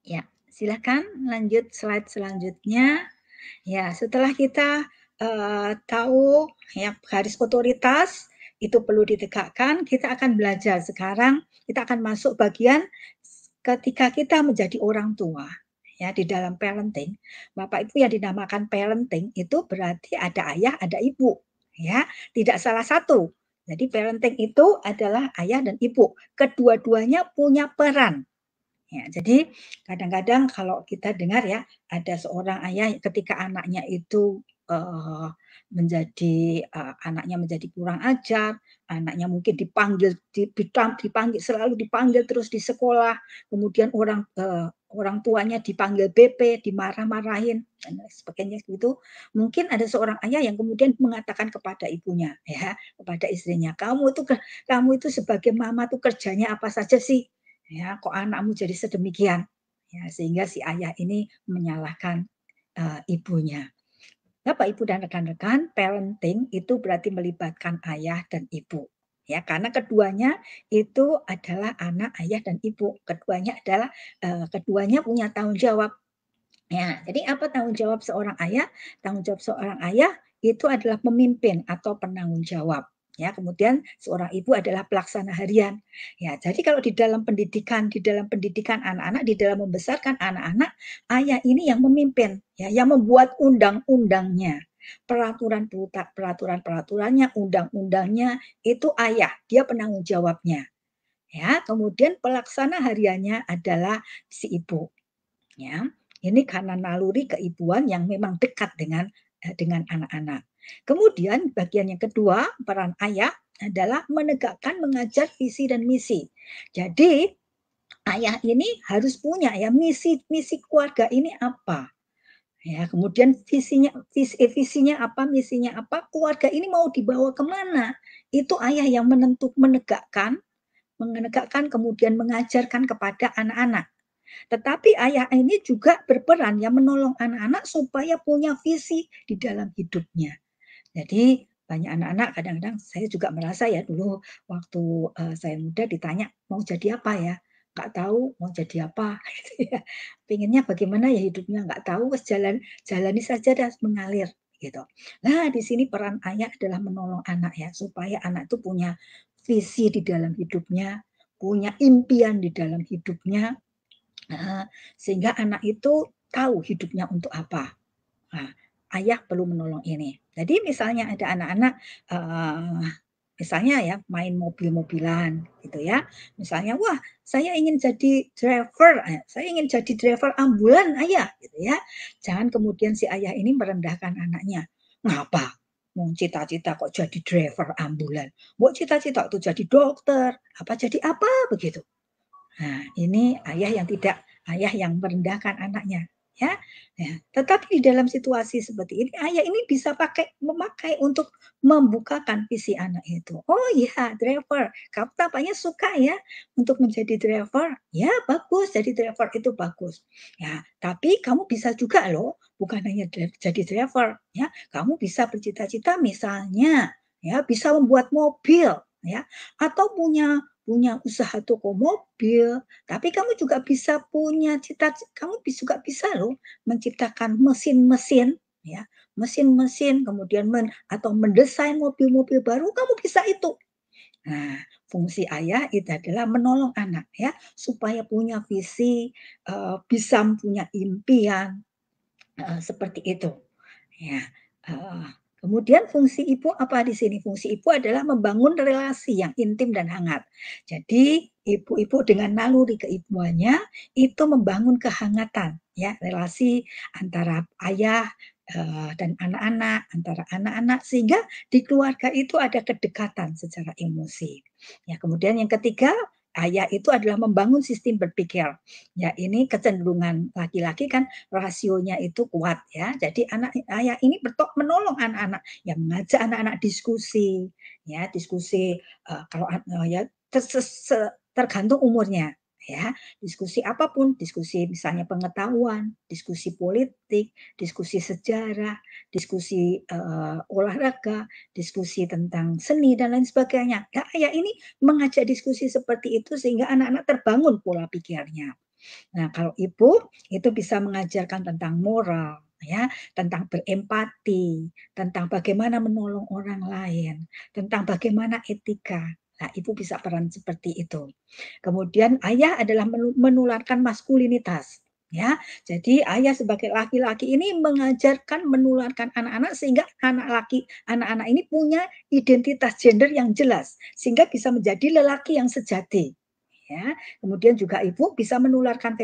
Ya, silakan lanjut slide selanjutnya. Ya, setelah kita tahu ya garis otoritas itu perlu ditegakkan, kita akan belajar sekarang, kita akan masuk bagian ketika kita menjadi orang tua. Ya, di dalam parenting, Bapak Ibu yang dinamakan parenting itu berarti ada ayah, ada ibu. Ya, tidak salah satu. Jadi parenting itu adalah ayah dan ibu. Kedua-duanya punya peran. Ya, jadi kadang-kadang kalau kita dengar ya, ada seorang ayah ketika anaknya itu anaknya menjadi kurang ajar, anaknya mungkin dipanggil selalu dipanggil terus di sekolah, kemudian orang tuanya dipanggil BP, dimarah-marahin dan sebagainya gitu. Mungkin ada seorang ayah yang kemudian mengatakan kepada ibunya, ya, kepada istrinya, kamu itu sebagai mama tuh kerjanya apa saja sih? Ya, kok anakmu jadi sedemikian? Ya, sehingga si ayah ini menyalahkan ibunya. Bapak, Ibu, dan rekan-rekan, parenting itu berarti melibatkan ayah dan ibu. Ya, karena keduanya itu adalah anak ayah dan ibu. Keduanya punya tanggung jawab. Ya, jadi apa tanggung jawab seorang ayah? Tanggung jawab seorang ayah itu adalah pemimpin atau penanggung jawab. Ya, kemudian seorang ibu adalah pelaksana harian. Ya, jadi kalau di dalam pendidikan anak-anak, di dalam membesarkan anak-anak, ayah ini yang memimpin, ya, yang membuat undang-undangnya. Peraturan-peraturannya, undang-undangnya itu ayah, dia penanggung jawabnya. Ya, kemudian pelaksana hariannya adalah si ibu. Ya, ini karena naluri keibuan yang memang dekat dengan anak-anak. Kemudian bagian yang kedua, peran ayah adalah menegakkan, mengajar visi dan misi. Jadi ayah ini harus punya ya misi keluarga ini apa. Ya, kemudian visinya apa, misinya apa, keluarga ini mau dibawa kemana. Itu ayah yang menegakkan, kemudian mengajarkan kepada anak-anak. Tetapi ayah ini juga berperan yang menolong anak-anak supaya punya visi di dalam hidupnya. Jadi banyak anak-anak kadang-kadang saya juga merasa ya dulu waktu saya muda ditanya mau jadi apa ya, nggak tahu mau jadi apa gitu ya. Pengennya bagaimana ya hidupnya nggak tahu, wes jalani saja dan mengalir gitu. Nah di sini peran ayah adalah menolong anak ya supaya anak itu punya visi di dalam hidupnya, punya impian di dalam hidupnya, sehingga anak itu tahu hidupnya untuk apa. Nah, ayah perlu menolong ini. Jadi misalnya ada anak-anak misalnya ya main mobil-mobilan gitu ya. Misalnya wah, saya ingin jadi driver ambulan ayah gitu ya. Jangan kemudian si ayah ini merendahkan anaknya. Ngapa? Mau cita-cita kok jadi driver ambulan. Mau cita-cita tuh jadi dokter, apa jadi apa begitu. Nah, ini ayah yang merendahkan anaknya, ya. Ya. Tetapi di dalam situasi seperti ini, ayah ini bisa memakai untuk membukakan visi anak itu. Oh iya, driver, kamu tampaknya suka ya untuk menjadi driver. Ya, bagus, jadi driver itu bagus. Ya, tapi kamu bisa juga loh, bukan hanya jadi driver, ya. Kamu bisa bercita-cita misalnya, ya, bisa membuat mobil, ya, atau punya usaha toko mobil, tapi kamu juga bisa punya kamu juga bisa loh menciptakan mesin-mesin, ya, mesin-mesin, kemudian atau mendesain mobil-mobil baru, kamu bisa itu. Nah, fungsi ayah itu adalah menolong anak ya, supaya punya visi, bisa punya impian, seperti itu. Ya, kemudian fungsi ibu apa di sini? Fungsi ibu adalah membangun relasi yang intim dan hangat. Jadi ibu-ibu dengan naluri keibuannya itu membangun kehangatan ya, relasi antara ayah dan anak-anak, antara anak-anak sehingga di keluarga itu ada kedekatan secara emosi. Ya, kemudian yang ketiga, ayah itu adalah membangun sistem berpikir. Ya, ini kecenderungan laki-laki kan rasionya itu kuat ya. Jadi ayah ini menolong anak-anak, yang mengajak anak-anak diskusi, ya diskusi kalau ya tergantung umurnya ya. Diskusi apapun, diskusi misalnya pengetahuan, diskusi politik, diskusi sejarah, diskusi olahraga, diskusi tentang seni dan lain sebagainya. Ya, ayah ini mengajak diskusi seperti itu sehingga anak-anak terbangun pola pikirnya. Nah, kalau ibu itu bisa mengajarkan tentang moral, ya, tentang berempati, tentang bagaimana menolong orang lain, tentang bagaimana etika. Nah, ibu bisa peran seperti itu. Kemudian ayah adalah menularkan maskulinitas. Ya, jadi ayah sebagai laki-laki ini mengajarkan, menularkan anak-anak sehingga anak-anak ini punya identitas gender yang jelas, sehingga bisa menjadi lelaki yang sejati. Ya, kemudian juga ibu bisa menularkan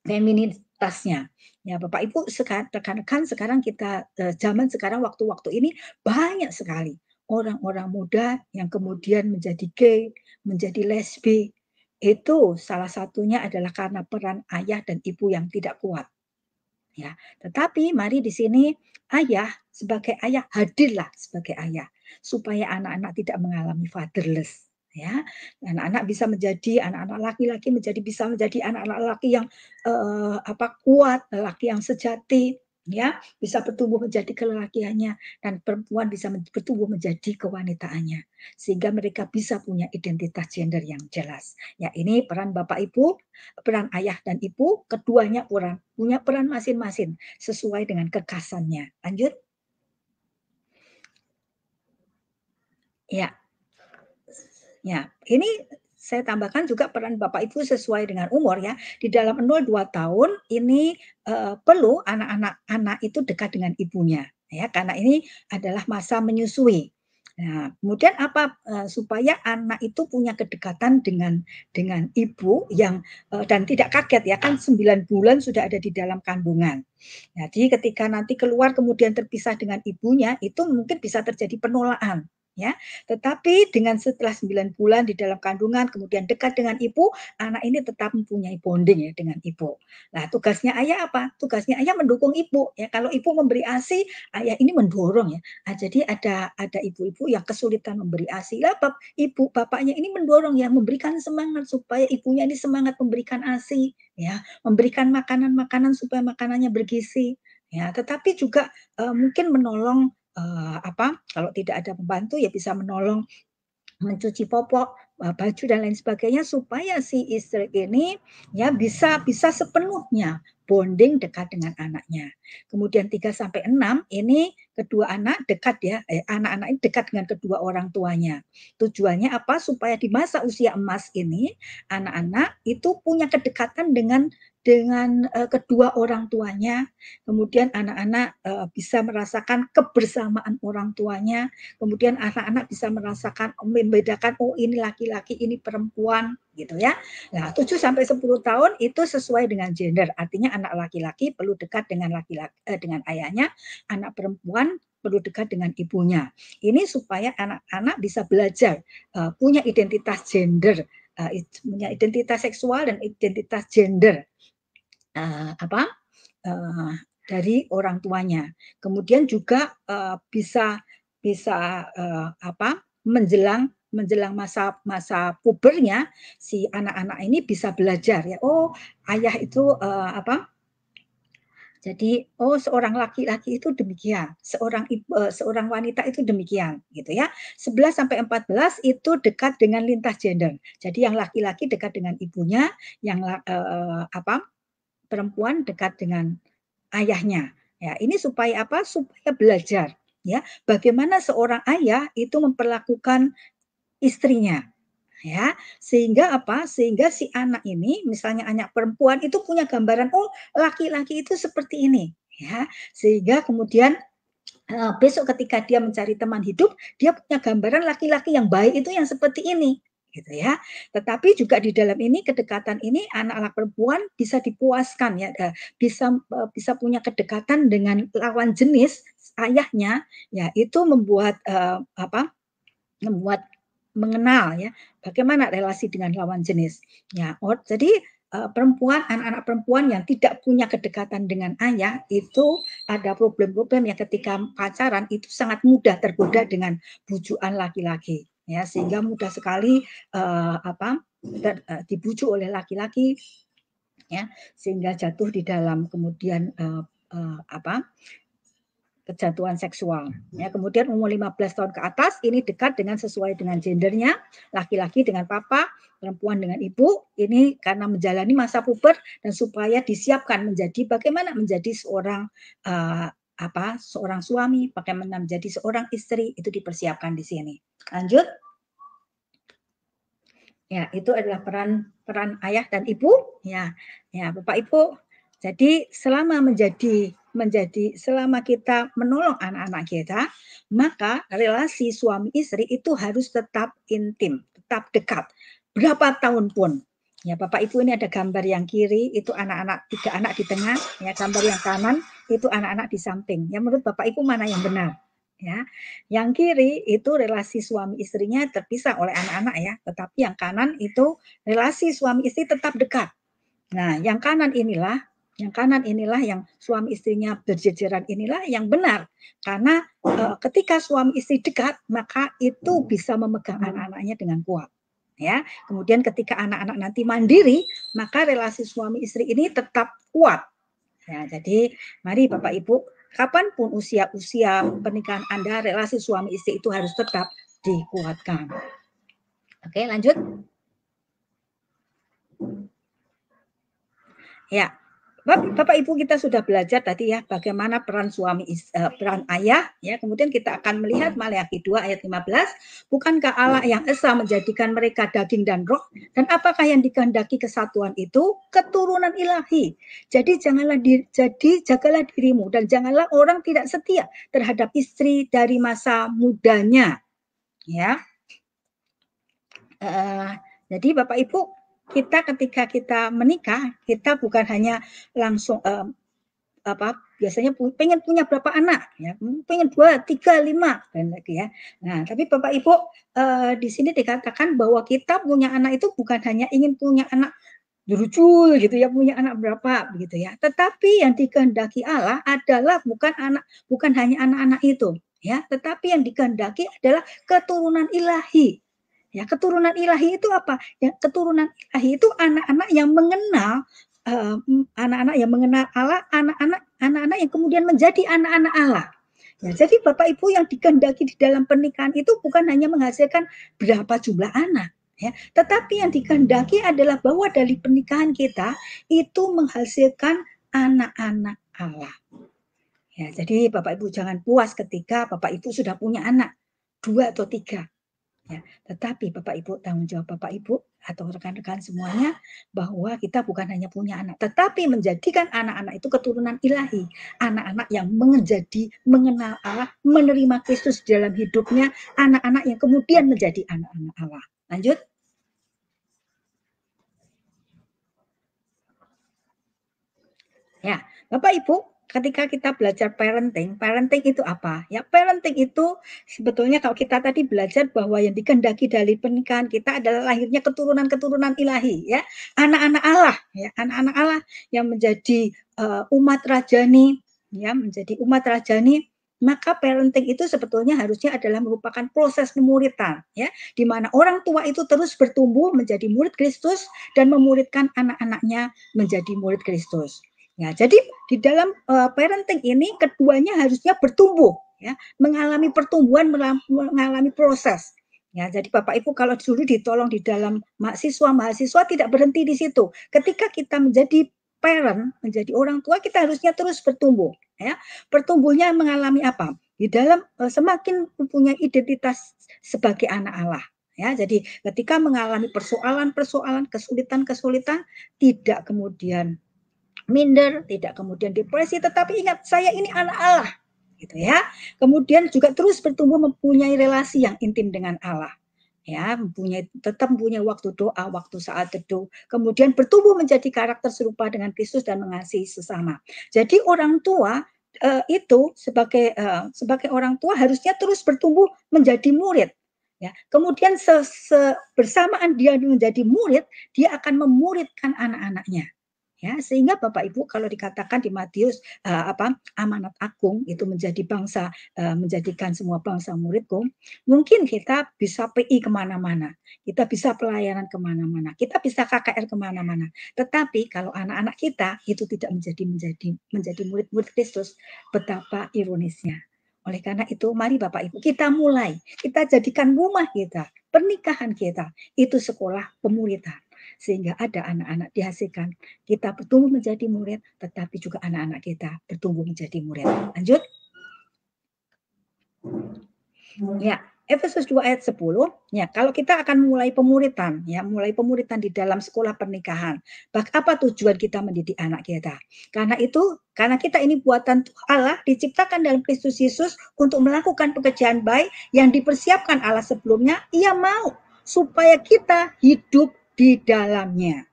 feminitasnya. Ya, Bapak Ibu rekan-rekan sekarang kita zaman sekarang waktu-waktu ini banyak sekali orang-orang muda yang kemudian menjadi gay, menjadi lesbi. Itu salah satunya adalah karena peran ayah dan ibu yang tidak kuat. Ya, tetapi mari di sini ayah sebagai ayah hadirlah sebagai ayah supaya anak-anak tidak mengalami fatherless ya. Anak-anak bisa menjadi anak-anak laki-laki bisa menjadi anak-anak laki yang kuat, laki yang sejati ya, bisa bertumbuh menjadi kelelakiannya dan perempuan bisa bertumbuh menjadi kewanitaannya sehingga mereka bisa punya identitas gender yang jelas. Ya, ini peran Bapak Ibu, peran ayah dan ibu, keduanya punya peran masing-masing sesuai dengan kekasannya. Lanjut. Ya. Ya, ini saya tambahkan juga peran Bapak Ibu sesuai dengan umur ya. Di dalam 0-2 tahun ini perlu anak-anak itu dekat dengan ibunya ya, karena ini adalah masa menyusui. Nah, kemudian apa supaya anak itu punya kedekatan dengan ibu yang dan tidak kaget ya, kan 9 bulan sudah ada di dalam kandungan. Jadi ketika nanti keluar kemudian terpisah dengan ibunya, itu mungkin bisa terjadi penolakan ya. Tetapi dengan setelah 9 bulan di dalam kandungan kemudian dekat dengan ibu, anak ini tetap mempunyai bonding ya dengan ibu. Nah, tugasnya ayah apa? Tugasnya ayah mendukung ibu ya. Kalau ibu memberi ASI, ayah ini mendorong ya. Nah, jadi ada ibu-ibu yang kesulitan memberi ASI. Lah, ibu bapaknya ini mendorong ya, memberikan semangat supaya ibunya ini semangat memberikan ASI ya, memberikan makanan-makanan supaya makanannya bergizi ya. Tetapi juga mungkin menolong kalau tidak ada pembantu ya bisa menolong mencuci popok, baju dan lain sebagainya supaya si istri ini ya bisa sepenuhnya bonding dekat dengan anaknya. Kemudian 3-6 ini kedua anak dekat ya, anak-anak ini dekat dengan kedua orang tuanya. Tujuannya apa? Supaya di masa usia emas ini anak-anak itu punya kedekatan dengan kedua orang tuanya. Kemudian anak-anak bisa merasakan kebersamaan orang tuanya. Kemudian anak-anak bisa merasakan membedakan oh ini laki-laki, ini perempuan gitu ya. Nah, 7-10 tahun itu sesuai dengan gender. Artinya anak laki-laki perlu dekat dengan dengan ayahnya, anak perempuan perlu dekat dengan ibunya. Ini supaya anak-anak bisa belajar punya identitas gender, punya identitas seksual dan identitas gender. Dari orang tuanya. Kemudian juga bisa menjelang masa pubernya si anak-anak ini bisa belajar ya. Oh, ayah itu jadi seorang laki-laki itu demikian, seorang wanita itu demikian gitu ya. 11-14 itu dekat dengan lintas gender. Jadi yang laki-laki dekat dengan ibunya, yang perempuan dekat dengan ayahnya. Ya, ini supaya apa? Supaya belajar ya, bagaimana seorang ayah itu memperlakukan istrinya. Ya, sehingga apa? Sehingga si anak ini, misalnya anak perempuan itu punya gambaran, oh, laki-laki itu seperti ini, ya. Sehingga kemudian besok ketika dia mencari teman hidup, dia punya gambaran laki-laki yang baik itu yang seperti ini, gitu ya. Tetapi juga di dalam ini kedekatan ini anak-anak perempuan bisa dipuaskan ya, bisa punya kedekatan dengan lawan jenis ayahnya, ya itu membuat membuat mengenal ya bagaimana relasi dengan lawan jenis. Ya, jadi anak-anak perempuan yang tidak punya kedekatan dengan ayah itu ada problem-problem yang ketika pacaran itu sangat mudah tergoda dengan bujukan laki-laki ya, sehingga mudah sekali dibujuk oleh laki-laki ya, sehingga jatuh di dalam kemudian kejatuhan seksual. Ya, kemudian umur 15 tahun ke atas ini dekat dengan sesuai dengan gendernya, laki-laki dengan papa, perempuan dengan ibu. Ini karena menjalani masa puber dan supaya disiapkan menjadi bagaimana menjadi seorang seorang suami, bagaimana menjadi seorang istri itu dipersiapkan di sini. Lanjut. Ya, itu adalah peran ayah dan ibu. Ya, Bapak Ibu. Jadi selama selama kita menolong anak-anak kita, maka relasi suami istri itu harus tetap intim, tetap dekat. Berapa tahun pun. Ya, Bapak Ibu, ini ada gambar yang kiri itu anak-anak, 3 anak di tengah, ya, gambar yang kanan itu anak-anak di samping. Ya, menurut Bapak Ibu mana yang benar? Ya, yang kiri itu relasi suami istrinya terpisah oleh anak-anak ya, tetapi yang kanan itu relasi suami istri tetap dekat. Nah, yang kanan inilah yang suami istrinya berjejeran inilah yang benar. Karena ketika suami istri dekat, maka itu bisa memegang anak-anaknya dengan kuat. Ya, kemudian ketika anak-anak nanti mandiri, maka relasi suami istri ini tetap kuat. Ya, jadi mari Bapak Ibu, kapanpun usia pernikahan Anda, relasi suami istri itu harus tetap dikuatkan. Oke, lanjut. Ya, Bapak Ibu, kita sudah belajar tadi ya bagaimana peran peran ayah ya. Kemudian kita akan melihat Maleakhi 2 ayat 15, bukankah Allah yang esa menjadikan mereka daging dan roh, dan apakah yang dikehendaki kesatuan itu? Keturunan ilahi. Jadi jagalah dirimu dan janganlah orang tidak setia terhadap istri dari masa mudanya. Ya. Jadi Bapak Ibu, kita ketika kita menikah, kita bukan hanya langsung biasanya pengen punya berapa anak ya, pengen 2, 3, 5 dan lagi ya. Nah, tapi Bapak Ibu di sini dikatakan bahwa kita punya anak itu bukan hanya ingin punya anak lucu gitu ya, punya anak berapa begitu ya. Tetapi yang dikehendaki Allah adalah bukan hanya anak-anak itu ya, tetapi yang dikehendaki adalah keturunan ilahi. Ya, keturunan ilahi itu apa? Ya, keturunan ilahi itu anak-anak yang mengenal anak-anak yang mengenal Allah, anak-anak yang kemudian menjadi anak-anak Allah. Ya, jadi Bapak Ibu yang dikehendaki di dalam pernikahan itu bukan hanya menghasilkan berapa jumlah anak, ya, tetapi yang dikehendaki adalah bahwa dari pernikahan kita itu menghasilkan anak-anak Allah. Ya, jadi Bapak Ibu jangan puas ketika Bapak Ibu sudah punya anak 2 atau 3. Ya, tetapi Bapak Ibu, tanggung jawab Bapak Ibu atau rekan-rekan semuanya bahwa kita bukan hanya punya anak, tetapi menjadikan anak-anak itu keturunan ilahi, anak-anak yang mengenal Allah, menerima Kristus dalam hidupnya, anak-anak yang kemudian menjadi anak-anak Allah. Lanjut. Ya, Bapak Ibu, ketika kita belajar parenting itu apa? Ya, parenting itu sebetulnya kalau kita tadi belajar bahwa yang dikehendaki dari pernikahan kita adalah lahirnya keturunan-keturunan ilahi, ya, anak-anak Allah, ya, anak-anak Allah yang menjadi umat rajani, ya, menjadi umat rajani. Maka parenting itu sebetulnya harusnya adalah merupakan proses pemuritan, ya, di mana orang tua itu terus bertumbuh menjadi murid Kristus dan memuridkan anak-anaknya menjadi murid Kristus. Ya, jadi di dalam parenting ini keduanya harusnya bertumbuh, ya, mengalami pertumbuhan, mengalami proses. Ya, jadi Bapak Ibu kalau dulu ditolong di dalam mahasiswa tidak berhenti di situ. Ketika kita menjadi parent, menjadi orang tua, kita harusnya terus bertumbuh. Ya, pertumbuhnya mengalami apa? Di dalam semakin mempunyai identitas sebagai anak Allah. Ya, jadi ketika mengalami persoalan-persoalan, kesulitan-kesulitan, tidak kemudian minder, tidak kemudian depresi, tetapi ingat saya ini anak Allah, gitu ya. Kemudian juga terus bertumbuh mempunyai relasi yang intim dengan Allah, ya, tetap mempunyai waktu doa, waktu saat teduh, kemudian bertumbuh menjadi karakter serupa dengan Kristus dan mengasihi sesama. Jadi orang tua itu sebagai orang tua harusnya terus bertumbuh menjadi murid. Ya, kemudian bersamaan dia menjadi murid, dia akan memuridkan anak-anaknya. Ya, sehingga Bapak Ibu kalau dikatakan di Matius amanat agung itu menjadi bangsa, menjadikan semua bangsa muridku, mungkin kita bisa PI kemana-mana, kita bisa pelayanan kemana-mana, kita bisa KKR kemana-mana. Tetapi kalau anak-anak kita itu tidak menjadi murid-murid Kristus, betapa ironisnya. Oleh karena itu, mari Bapak Ibu kita mulai, kita jadikan rumah kita, pernikahan kita itu sekolah pemuritan. Sehingga ada anak-anak dihasilkan. Kita bertumbuh menjadi murid, tetapi juga anak-anak kita bertumbuh menjadi murid. Lanjut. Ya, Efesus 2 ayat 10. Ya, kalau kita akan mulai pemuritan, ya, mulai pemuritan di dalam sekolah pernikahan. Apa tujuan kita mendidik anak kita? Karena kita ini buatan Allah, diciptakan dalam Kristus Yesus untuk melakukan pekerjaan baik yang dipersiapkan Allah sebelumnya. Ia mau supaya kita hidup di dalamnya.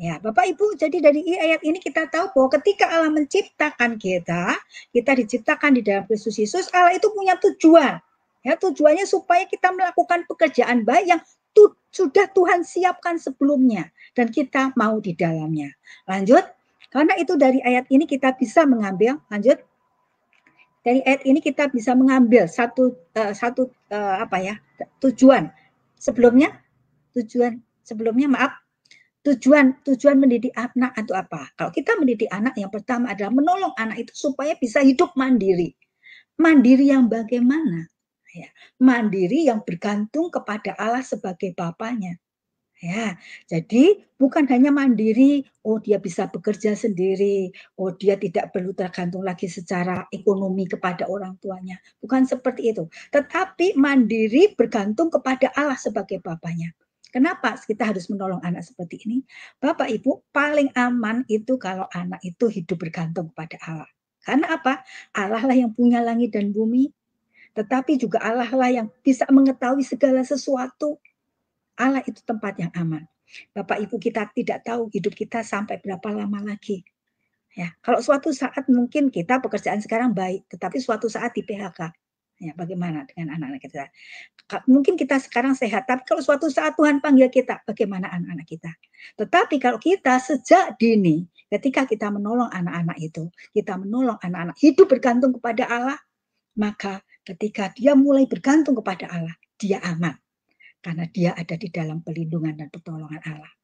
Ya, Bapak Ibu, jadi dari ayat ini kita tahu bahwa ketika Allah menciptakan kita diciptakan di dalam Kristus Yesus, Allah itu punya tujuan. Ya, tujuannya supaya kita melakukan pekerjaan baik yang sudah Tuhan siapkan sebelumnya dan kita mau di dalamnya. Lanjut. Karena itu dari ayat ini kita bisa mengambil, lanjut. Dari ayat ini kita bisa mengambil tujuan tujuan mendidik anak atau apa? Kalau kita mendidik anak, yang pertama adalah menolong anak itu supaya bisa hidup mandiri. Mandiri yang bagaimana? Ya, mandiri yang bergantung kepada Allah sebagai bapaknya. Ya, jadi bukan hanya mandiri, oh dia bisa bekerja sendiri, oh dia tidak perlu tergantung lagi secara ekonomi kepada orang tuanya. Bukan seperti itu. Tetapi mandiri bergantung kepada Allah sebagai bapaknya. Kenapa kita harus menolong anak seperti ini? Bapak Ibu, paling aman itu kalau anak itu hidup bergantung kepada Allah. Karena apa? Allah lah yang punya langit dan bumi, tetapi juga Allah lah yang bisa mengetahui segala sesuatu. Allah itu tempat yang aman. Bapak Ibu kita tidak tahu hidup kita sampai berapa lama lagi. Ya, kalau suatu saat mungkin kita pekerjaan sekarang baik, tetapi suatu saat di PHK. Ya, bagaimana dengan anak-anak kita? Mungkin kita sekarang sehat, tapi kalau suatu saat Tuhan panggil kita, bagaimana anak-anak kita? Tetapi kalau kita sejak dini, ketika kita menolong anak-anak itu, kita menolong anak-anak hidup bergantung kepada Allah, maka ketika dia mulai bergantung kepada Allah, dia aman. Karena dia ada di dalam perlindungan dan pertolongan Allah.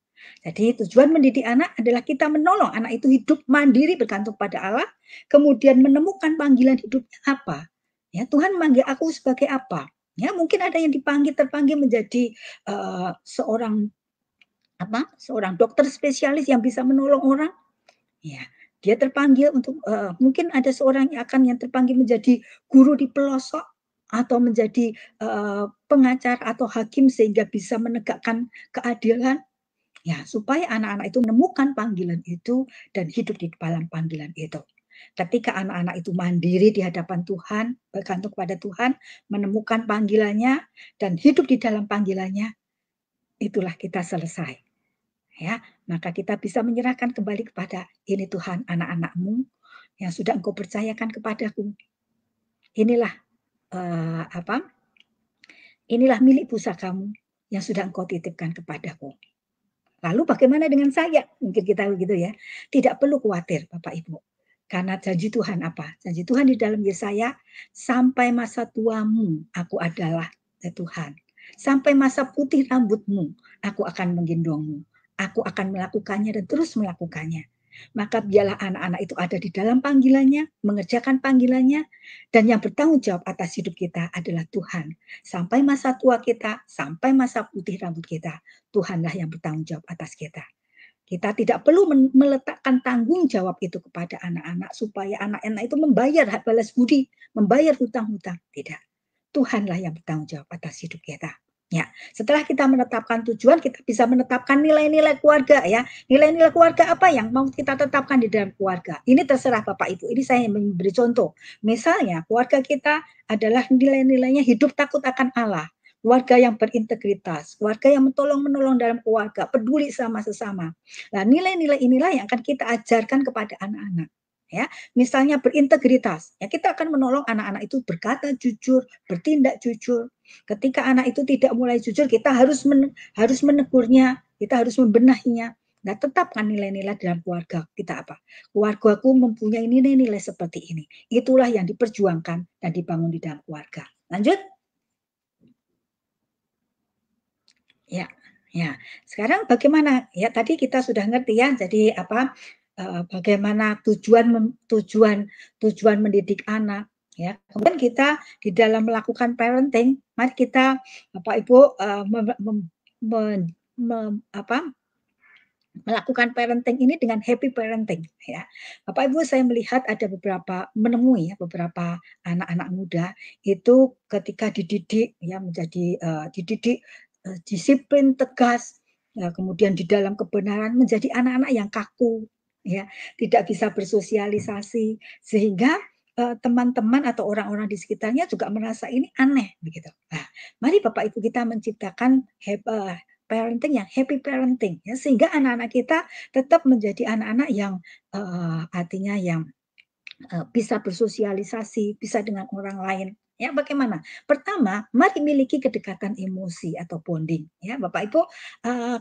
Jadi tujuan mendidik anak adalah kita menolong anak itu hidup mandiri bergantung pada Allah, kemudian menemukan panggilan hidupnya apa. Ya, Tuhan memanggil aku sebagai apa? Ya, mungkin ada yang terpanggil menjadi seorang dokter spesialis yang bisa menolong orang. Ya, dia terpanggil untuk mungkin ada seorang yang terpanggil menjadi guru di pelosok atau menjadi pengacara atau hakim sehingga bisa menegakkan keadilan. Ya, supaya anak-anak itu menemukan panggilan itu dan hidup di dalam panggilan itu. Ketika anak-anak itu mandiri di hadapan Tuhan, bergantung kepada Tuhan, menemukan panggilannya dan hidup di dalam panggilannya, itulah kita selesai. Ya, maka kita bisa menyerahkan kembali kepada ini Tuhan anak-anakmu yang sudah engkau percayakan kepadaku. Inilah inilah milik pusakamu yang sudah engkau titipkan kepadaku. Lalu bagaimana dengan saya? Mungkin kita begitu ya. Tidak perlu khawatir Bapak Ibu. Karena janji Tuhan apa? Janji Tuhan di dalam Yesaya, sampai masa tuamu aku adalah Tuhan. Sampai masa putih rambutmu aku akan menggendongmu. Aku akan melakukannya dan terus melakukannya. Maka biarlah anak-anak itu ada di dalam panggilannya, mengerjakan panggilannya, dan yang bertanggung jawab atas hidup kita adalah Tuhan. Sampai masa tua kita, sampai masa putih rambut kita, Tuhanlah yang bertanggung jawab atas kita. Kita tidak perlu meletakkan tanggung jawab itu kepada anak-anak supaya anak-anak itu membayar hak balas budi, membayar hutang-hutang. Tidak. Tuhanlah yang bertanggung jawab atas hidup kita. Ya, setelah kita menetapkan tujuan, kita bisa menetapkan nilai-nilai keluarga ya. Nilai-nilai keluarga apa yang mau kita tetapkan di dalam keluarga? Ini terserah Bapak Ibu. Ini saya memberi contoh. Misalnya, keluarga kita adalah nilai-nilainya hidup takut akan Allah. Keluarga yang berintegritas, keluarga yang menolong dalam keluarga, peduli sama sesama. Nah, nilai-nilai inilah yang akan kita ajarkan kepada anak-anak. Ya, misalnya berintegritas, ya kita akan menolong anak-anak itu berkata jujur, bertindak jujur. Ketika anak itu tidak mulai jujur, kita harus menegurnya, kita harus membenahinya. Nah, tetapkan nilai-nilai dalam keluarga kita apa? Keluargaku mempunyai nilai-nilai seperti ini. Itulah yang diperjuangkan dan dibangun di dalam keluarga. Lanjut. Ya, ya. Sekarang bagaimana? Ya, tadi kita sudah ngerti ya. Jadi apa? Bagaimana tujuan mendidik anak ya. Kemudian kita di dalam melakukan parenting, mari kita Bapak Ibu melakukan parenting ini dengan happy parenting ya. Bapak Ibu, saya melihat ada menemui beberapa anak-anak muda itu ketika dididik ya menjadi dididik disiplin tegas, ya, kemudian di dalam kebenaran menjadi anak-anak yang kaku ya, tidak bisa bersosialisasi sehingga teman-teman atau orang-orang di sekitarnya juga merasa ini aneh begitu. Nah, mari Bapak Ibu kita menciptakan parenting yang happy parenting ya, sehingga anak-anak kita tetap menjadi anak-anak yang artinya yang bisa bersosialisasi, bisa dengan orang lain. Ya, bagaimana? Pertama, mari miliki kedekatan emosi atau bonding. Ya, Bapak Ibu,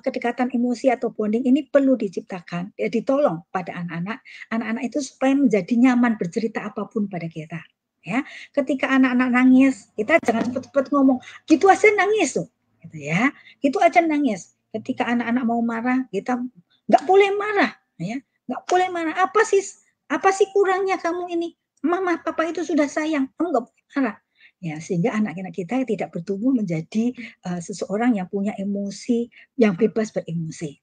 kedekatan emosi atau bonding ini perlu diciptakan, ditolong pada anak-anak. Anak-anak itu supaya menjadi nyaman bercerita apapun pada kita. Ya, ketika anak-anak nangis, kita jangan cepat-cepat ngomong, gitu aja nangis tuh, gitu ya, gitu aja nangis. Ketika anak-anak mau marah, kita nggak boleh marah, ya, nggak boleh marah. Apa sih kurangnya kamu ini? Mama, papa itu sudah sayang, kamu nggak boleh marah. Ya, sehingga anak-anak kita tidak bertumbuh menjadi seseorang yang punya emosi, yang bebas beremosi.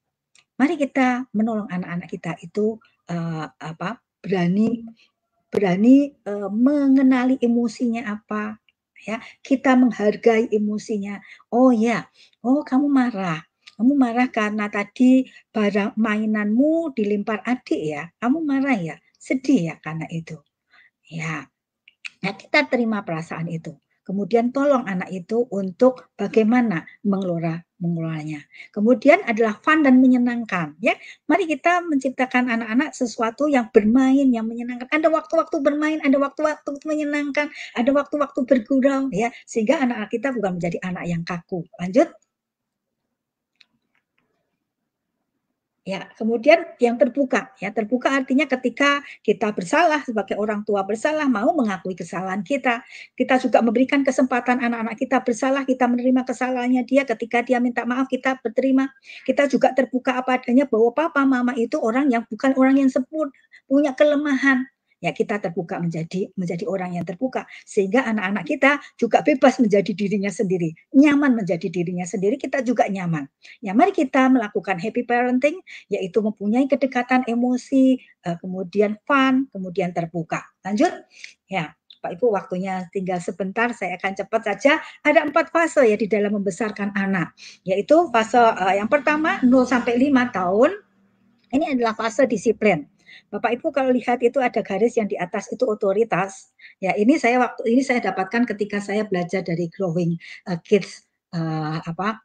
Mari kita menolong anak-anak kita itu berani mengenali emosinya apa, ya. Kita menghargai emosinya. Oh ya, oh kamu marah karena tadi barang mainanmu dilempar adik ya, kamu marah ya, sedih ya karena itu. Ya, nah, kita terima perasaan itu. Kemudian tolong anak itu untuk bagaimana mengelolanya. Kemudian adalah fun dan menyenangkan, ya. Mari kita menciptakan anak-anak sesuatu yang bermain, yang menyenangkan. Ada waktu-waktu bermain, ada waktu-waktu menyenangkan, ada waktu-waktu bergurau, ya. Sehingga anak-anak kita bukan menjadi anak yang kaku. Lanjut. Ya, kemudian yang terbuka, ya terbuka artinya ketika kita bersalah sebagai orang tua bersalah mau mengakui kesalahan kita. Kita juga memberikan kesempatan anak-anak kita bersalah, kita menerima kesalahannya dia ketika dia minta maaf kita berterima. Kita juga terbuka apa adanya bahwa papa mama itu orang yang bukan orang yang sempurna, punya kelemahan. Ya kita terbuka menjadi orang yang terbuka sehingga anak-anak kita juga bebas menjadi dirinya sendiri, nyaman menjadi dirinya sendiri, kita juga nyaman. Ya mari kita melakukan happy parenting yaitu mempunyai kedekatan emosi, kemudian fun, kemudian terbuka. Lanjut? Ya, Pak Ibu waktunya tinggal sebentar, saya akan cepat saja. Ada 4 fase ya di dalam membesarkan anak, yaitu fase yang pertama 0 sampai 5 tahun, ini adalah fase disiplin. Bapak Ibu kalau lihat itu ada garis yang di atas itu otoritas. Ya, ini saya dapatkan ketika saya belajar dari Growing Kids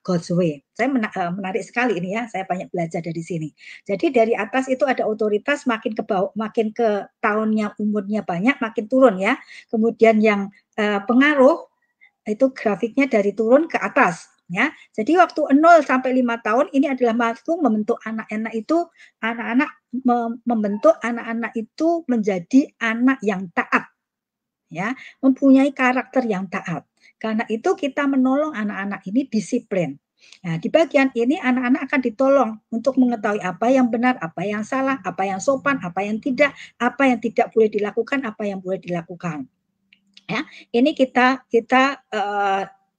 God's Way. Saya menarik sekali ini ya, saya banyak belajar dari sini. Jadi dari atas itu ada otoritas, makin ke bawah, makin ke tahunnya umurnya banyak, makin turun ya. Kemudian yang pengaruh itu grafiknya dari turun ke atas ya. Jadi waktu 0 sampai 5 tahun ini adalah waktu membentuk anak-anak itu menjadi anak yang taat ya, mempunyai karakter yang taat. Karena itu kita menolong anak-anak ini disiplin. Nah, di bagian ini anak-anak akan ditolong untuk mengetahui apa yang benar, apa yang salah, apa yang sopan, apa yang tidak boleh dilakukan, apa yang boleh dilakukan. Ya, ini kita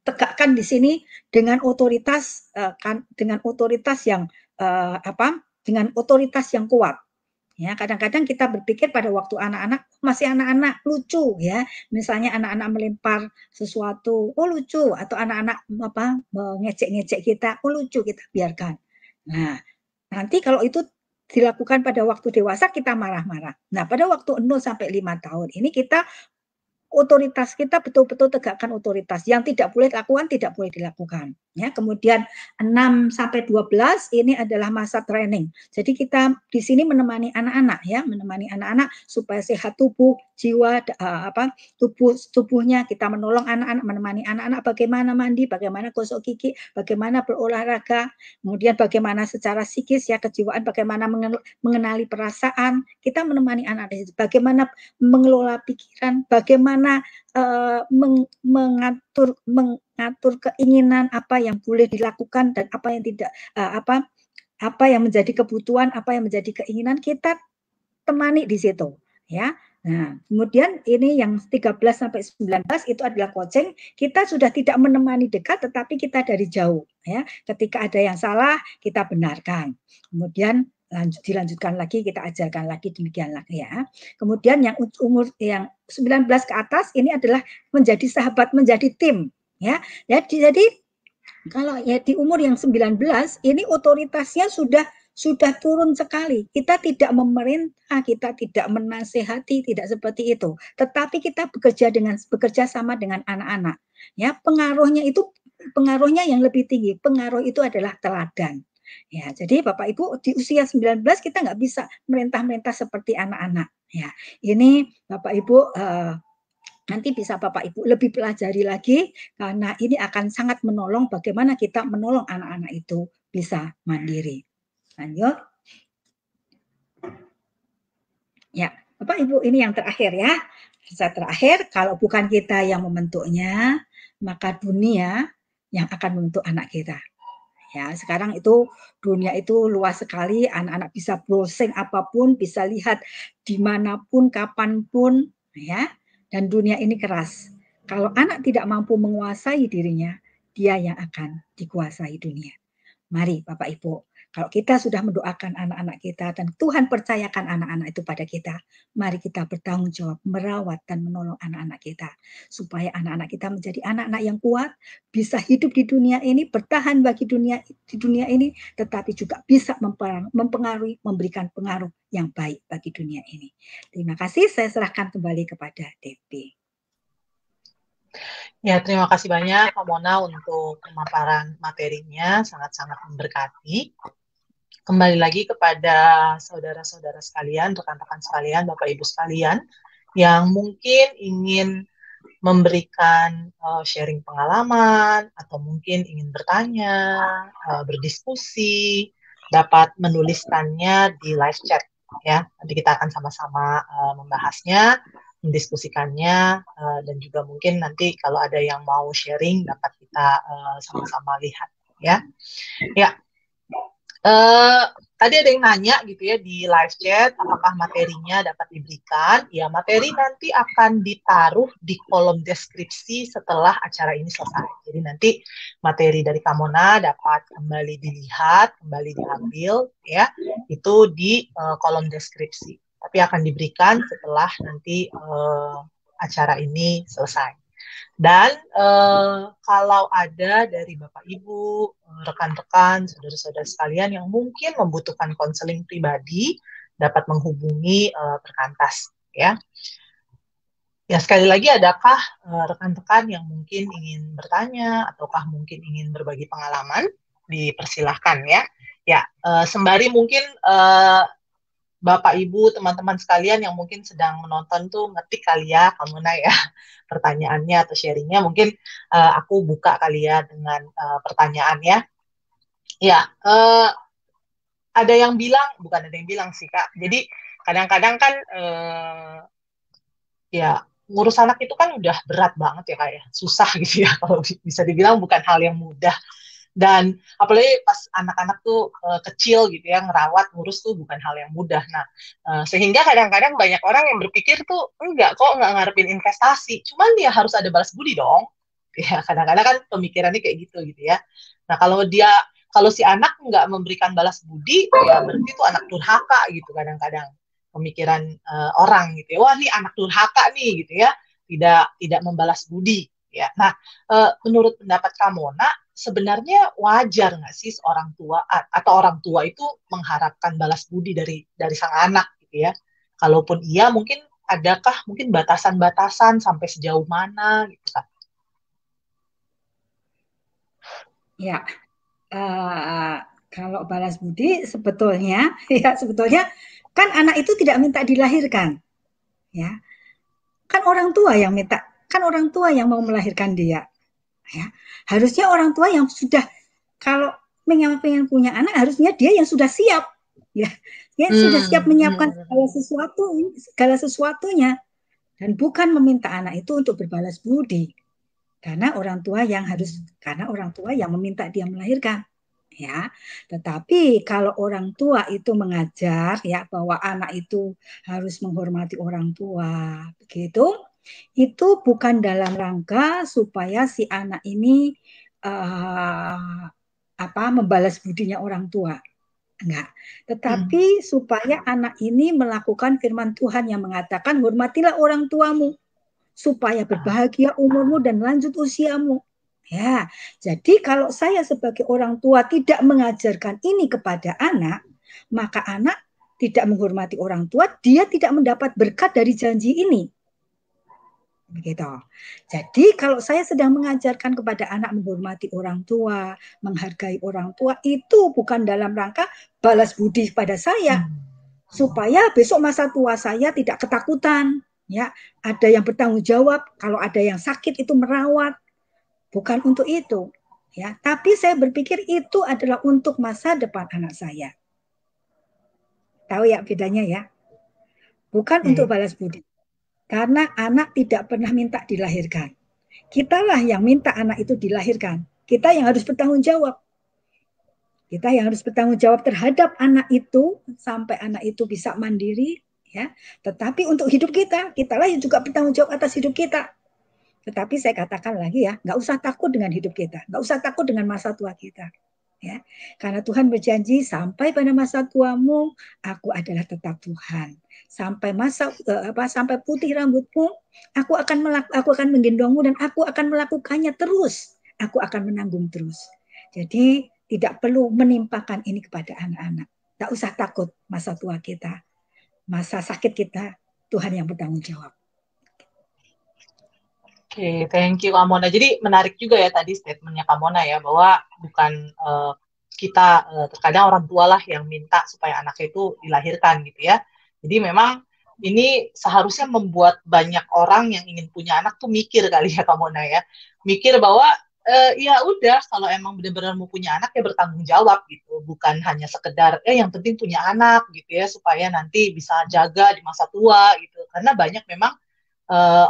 tegakkan di sini dengan otoritas dengan otoritas yang dengan otoritas yang kuat. Ya, kadang-kadang kita berpikir pada waktu anak-anak masih anak-anak lucu ya. Misalnya anak-anak melempar sesuatu, oh lucu, atau anak-anak mengecek-ngecek kita, oh lucu, kita biarkan. Nah, nanti kalau itu dilakukan pada waktu dewasa kita marah-marah. Nah, pada waktu 0 sampai 5 tahun ini kita otoritas kita betul-betul tegakkan otoritas. Yang tidak boleh dilakukan, tidak boleh dilakukan. Ya, kemudian 6 sampai 12 ini adalah masa training. Jadi kita di sini menemani anak-anak ya, menemani anak-anak supaya sehat tubuh, jiwa tubuhnya, kita menolong anak-anak, menemani anak-anak bagaimana mandi, bagaimana gosok gigi, bagaimana berolahraga, kemudian bagaimana secara psikis ya kejiwaan, bagaimana mengenali perasaan. Kita menemani anak-anak, bagaimana mengelola pikiran, bagaimana mengatur keinginan apa yang boleh dilakukan dan apa yang tidak, apa yang menjadi kebutuhan, apa yang menjadi keinginan, kita temani di situ ya. Nah, kemudian ini yang 13 sampai 19 itu adalah coaching. Kita sudah tidak menemani dekat tetapi kita dari jauh ya. Ketika ada yang salah, kita benarkan. Kemudian dilanjutkan lagi, kita ajarkan lagi, demikian lagi ya. Kemudian yang umur yang 19 ke atas ini adalah menjadi sahabat, menjadi tim ya. Jadi kalau ya di umur yang 19 ini otoritasnya sudah turun sekali. Kita tidak memerintah, kita tidak menasehati, tidak seperti itu. Tetapi kita bekerja sama dengan anak-anak. Ya, pengaruhnya yang lebih tinggi. Pengaruh itu adalah teladan. Ya, jadi Bapak Ibu di usia 19 kita nggak bisa merintah-merintah seperti anak-anak. Ya, ini Bapak Ibu nanti bisa Bapak Ibu lebih pelajari lagi karena ini akan sangat menolong bagaimana kita menolong anak-anak itu bisa mandiri. Lanjut. Ya, Bapak Ibu ini yang terakhir ya. Yang terakhir, kalau bukan kita yang membentuknya, maka dunia yang akan membentuk anak kita. Ya, sekarang itu dunia itu luas sekali, anak-anak bisa browsing apapun, bisa lihat dimanapun, kapanpun, ya. Dan dunia ini keras. Kalau anak tidak mampu menguasai dirinya, dia yang akan dikuasai dunia. Mari Bapak Ibu, kalau kita sudah mendoakan anak-anak kita dan Tuhan percayakan anak-anak itu pada kita, mari kita bertanggung jawab merawat dan menolong anak-anak kita. Supaya anak-anak kita menjadi anak-anak yang kuat, bisa hidup di dunia ini, bertahan di dunia ini, tetapi juga bisa mempengaruhi, memberikan pengaruh yang baik bagi dunia ini. Terima kasih, saya serahkan kembali kepada Devi. Ya, terima kasih banyak Kak Mona untuk pemaparan materinya, sangat-sangat memberkati. Kembali lagi kepada saudara-saudara sekalian, rekan-rekan sekalian, Bapak Ibu sekalian, yang mungkin ingin memberikan sharing pengalaman, atau mungkin ingin bertanya, berdiskusi, dapat menuliskannya di live chat. Ya, nanti kita akan sama-sama membahasnya, mendiskusikannya, dan juga mungkin nanti kalau ada yang mau sharing dapat kita sama-sama lihat. Ya. Tadi ada yang nanya gitu ya di live chat, apakah materinya dapat diberikan? Ya, materi nanti akan ditaruh di kolom deskripsi setelah acara ini selesai. Jadi nanti materi dari Kamona dapat kembali dilihat, kembali diambil ya, itu di kolom deskripsi. Tapi akan diberikan setelah nanti acara ini selesai. Dan kalau ada dari Bapak Ibu, rekan-rekan, saudara-saudara sekalian yang mungkin membutuhkan konseling pribadi, dapat menghubungi Perkantas. Ya, sekali lagi, adakah rekan-rekan yang mungkin ingin bertanya ataukah mungkin ingin berbagi pengalaman? Dipersilahkan ya. Ya, sembari mungkin Bapak, Ibu, teman-teman sekalian yang mungkin sedang menonton tuh ngetik kali ya, Kamuna ya, pertanyaannya atau sharingnya. Mungkin aku buka kali ya dengan pertanyaannya. Ya, ada yang bilang, bukan ada yang bilang sih Kak. Jadi kadang-kadang kan ya ngurus anak itu kan udah berat banget ya Kak ya, susah gitu ya, kalau bisa dibilang bukan hal yang mudah. Dan apalagi pas anak-anak tuh kecil gitu ya, ngerawat, ngurus tuh bukan hal yang mudah. Nah, sehingga kadang-kadang banyak orang yang berpikir tuh, enggak kok, nggak ngarepin investasi. Cuman dia harus ada balas budi dong. Ya, kadang-kadang kan pemikirannya kayak gitu ya. Nah, kalau si anak nggak memberikan balas budi, ya berarti itu anak durhaka gitu kadang-kadang. Pemikiran orang gitu ya. Wah, nih anak durhaka nih gitu ya. Tidak membalas budi. Ya. Nah, menurut pendapat Kamona, sebenarnya wajar nggak sih seorang tua atau orang tua itu mengharapkan balas budi dari sang anak gitu ya? Kalaupun iya, mungkin adakah mungkin batasan-batasan sampai sejauh mana gitu kan? Ya, kalau balas budi sebetulnya sebetulnya kan anak itu tidak minta dilahirkan, ya. Kan orang tua yang minta, kan orang tua yang mau melahirkan dia. Ya. Harusnya orang tua yang sudah, kalau pengen punya anak, harusnya dia yang sudah siap, ya, sudah siap menyiapkan segala sesuatunya, dan bukan meminta anak itu untuk berbalas budi, karena orang tua yang meminta dia melahirkan, ya. Tetapi kalau orang tua itu mengajar ya bahwa anak itu harus menghormati orang tua, begitu, itu bukan dalam rangka supaya si anak ini membalas budinya orang tua. Enggak. Tetapi supaya anak ini melakukan firman Tuhan yang mengatakan, hormatilah orang tuamu supaya berbahagia umurmu dan lanjut usiamu. Ya, jadi kalau saya sebagai orang tua tidak mengajarkan ini kepada anak, maka anak tidak menghormati orang tua, dia tidak mendapat berkat dari janji ini. Begitu. Jadi kalau saya sedang mengajarkan kepada anak menghormati orang tua, menghargai orang tua, itu bukan dalam rangka balas budi pada saya, supaya besok masa tua saya tidak ketakutan, ya, ada yang bertanggung jawab, kalau ada yang sakit itu merawat, bukan untuk itu, ya. Tapi saya berpikir itu adalah untuk masa depan anak saya. Tahu ya bedanya ya? Bukan untuk balas budi. Karena anak tidak pernah minta dilahirkan. Kitalah yang minta anak itu dilahirkan. Kita yang harus bertanggung jawab. Kita yang harus bertanggung jawab terhadap anak itu sampai anak itu bisa mandiri, ya. Tetapi untuk hidup kita, kitalah yang juga bertanggung jawab atas hidup kita. Tetapi saya katakan lagi ya, nggak usah takut dengan hidup kita, nggak usah takut dengan masa tua kita. Ya, karena Tuhan berjanji sampai pada masa tuamu, aku adalah tetap Tuhan. Sampai putih rambutmu, aku akan menggendongmu dan aku akan melakukannya terus. Aku akan menanggung terus. Jadi tidak perlu menimpakan ini kepada anak-anak. Tak usah takut masa tua kita, masa sakit kita, Tuhan yang bertanggung jawab. Oke, thank you Kak Mona. Jadi menarik juga ya tadi statementnya Kak Mona ya, bahwa bukan kita, terkadang orang tua lah yang minta supaya anaknya itu dilahirkan gitu ya. Jadi memang ini seharusnya membuat banyak orang yang ingin punya anak tuh mikir kali ya Kak Mona ya. Mikir bahwa ya udah kalau emang benar-benar mau punya anak ya bertanggung jawab gitu. Bukan hanya sekedar yang penting punya anak gitu ya supaya nanti bisa jaga di masa tua gitu. Karena banyak memang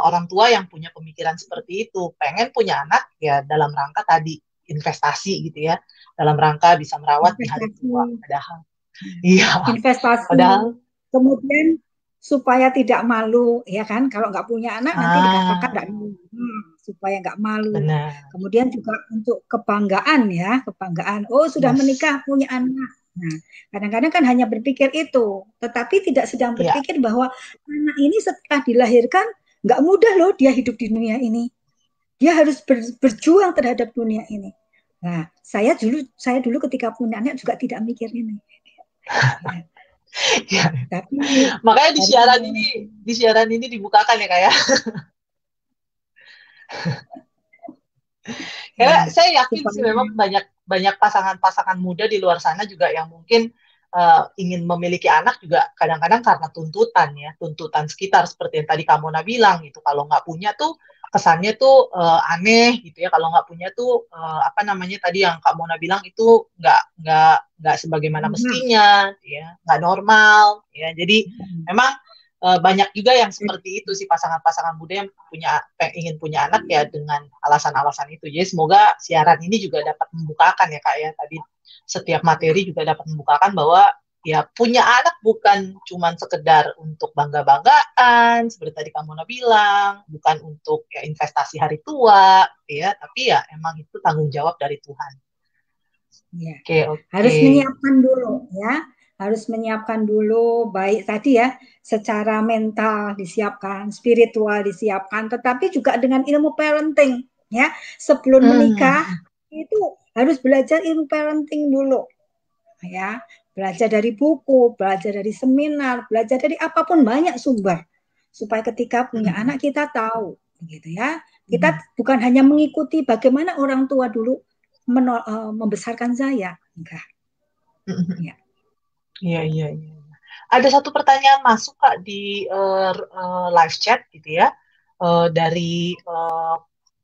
orang tua yang punya pemikiran seperti itu, pengen punya anak ya dalam rangka tadi investasi gitu ya, dalam rangka bisa merawat di hari Investasi, tua. Padahal, iya, investasi, padahal, kemudian supaya tidak malu, ya kan? Kalau nggak punya anak nanti dikatakan nggak ah, malu, supaya nggak malu. benar, Kemudian juga untuk kebanggaan ya, kebanggaan. Oh sudah yes, menikah punya anak. Nah, kadang-kadang kan hanya berpikir itu, tetapi tidak sedang ya, berpikir bahwa anak ini setelah dilahirkan nggak mudah loh dia hidup di dunia ini. Dia harus berjuang terhadap dunia ini. Nah, saya dulu ketika punya anak juga tidak mikir ini. Ya, ya. tapi Makanya dari di siaran ini dibukakan ya kayak. Karena ya saya yakin sih supaya memang banyak banyak pasangan-pasangan muda di luar sana juga yang mungkin ingin memiliki anak juga kadang-kadang karena tuntutan ya, tuntutan sekitar seperti yang tadi Kamona bilang gitu. Kalau nggak punya tuh kesannya tuh aneh gitu ya. Kalau nggak punya tuh apa namanya tadi yang Kak Mona bilang itu nggak sebagaimana mestinya, ya nggak normal, ya. Jadi memang banyak juga yang seperti itu sih pasangan-pasangan muda yang ingin punya anak ya dengan alasan-alasan itu. Jadi semoga siaran ini juga dapat membukakan ya Kak ya, tadi setiap materi juga dapat membukakan bahwa ya punya anak bukan cuma sekedar untuk bangga-banggaan seperti tadi kamu bilang, bukan untuk ya investasi hari tua ya, tapi ya emang itu tanggung jawab dari Tuhan. ya, Oke, oke. harus menyiapkan dulu ya, harus menyiapkan dulu baik tadi ya, secara mental disiapkan, spiritual disiapkan, tetapi juga dengan ilmu parenting ya. Sebelum menikah Hmm. itu harus belajar ilmu parenting dulu ya, belajar dari buku, belajar dari seminar, belajar dari apapun, banyak sumber supaya ketika punya Hmm. anak kita tahu gitu ya. Kita Hmm. bukan hanya mengikuti bagaimana orang tua dulu membesarkan saya, enggak Hmm. ya. Iya, iya, iya. Ada satu pertanyaan masuk Kak di live chat gitu ya. Dari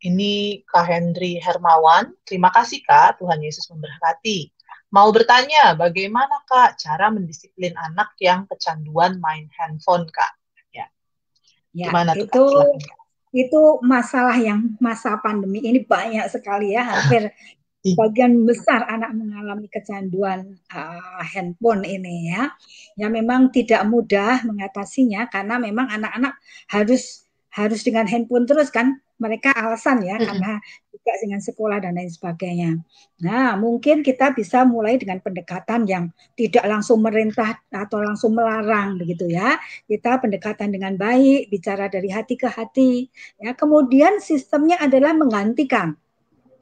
ini Kak Hendri Hermawan. Terima kasih Kak, Tuhan Yesus memberkati. Mau bertanya, bagaimana Kak cara mendisiplin anak yang kecanduan main handphone Kak? Ya, Ya, gimana tuh itu Kak? Silakan Kak. masalah yang masa pandemi ini banyak sekali ya, hampir Ih, sebagian besar anak mengalami kecanduan handphone ini ya. Ya memang tidak mudah mengatasinya karena memang anak-anak harus harus dengan handphone terus kan. Mereka alasan ya mm-mm, karena juga dengan sekolah dan lain sebagainya. Nah, mungkin kita bisa mulai dengan pendekatan yang tidak langsung merintah atau langsung melarang begitu ya. Kita pendekatan dengan baik, bicara dari hati ke hati. Ya, kemudian sistemnya adalah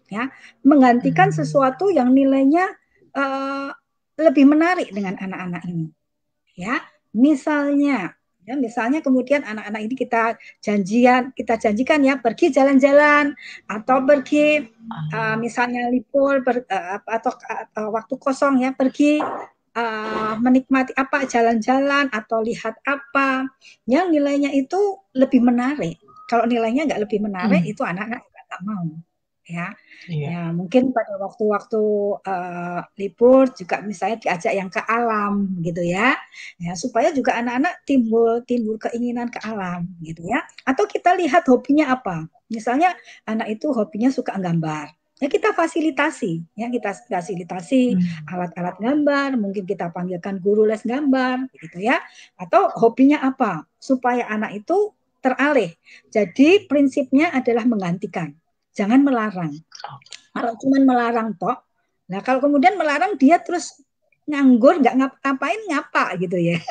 ya, menggantikan mm, sesuatu yang nilainya uh, lebih menarik dengan anak-anak ini. Ya, misalnya kemudian anak-anak ini kita janjikan ya pergi jalan-jalan atau pergi misalnya libur atau waktu kosong ya pergi menikmati apa jalan-jalan atau lihat apa yang nilainya itu lebih menarik. Kalau nilainya nggak lebih menarik mm, itu anak-anak nggak mau ya. iya. Ya, mungkin pada waktu-waktu libur juga misalnya diajak yang ke alam gitu ya. Ya, supaya juga anak-anak timbul timbul keinginan ke alam gitu ya. Atau kita lihat hobinya apa. Misalnya anak itu hobinya suka gambar. Ya kita fasilitasi, ya kita fasilitasi Mm, alat-alat gambar, mungkin kita panggilkan guru les gambar gitu ya. Atau hobinya apa? Supaya anak itu teralih. Jadi prinsipnya adalah menggantikan, jangan melarang. Kalau cuma melarang toh, nah kalau kemudian melarang dia terus nganggur, nggak ngapain ngapa gitu ya.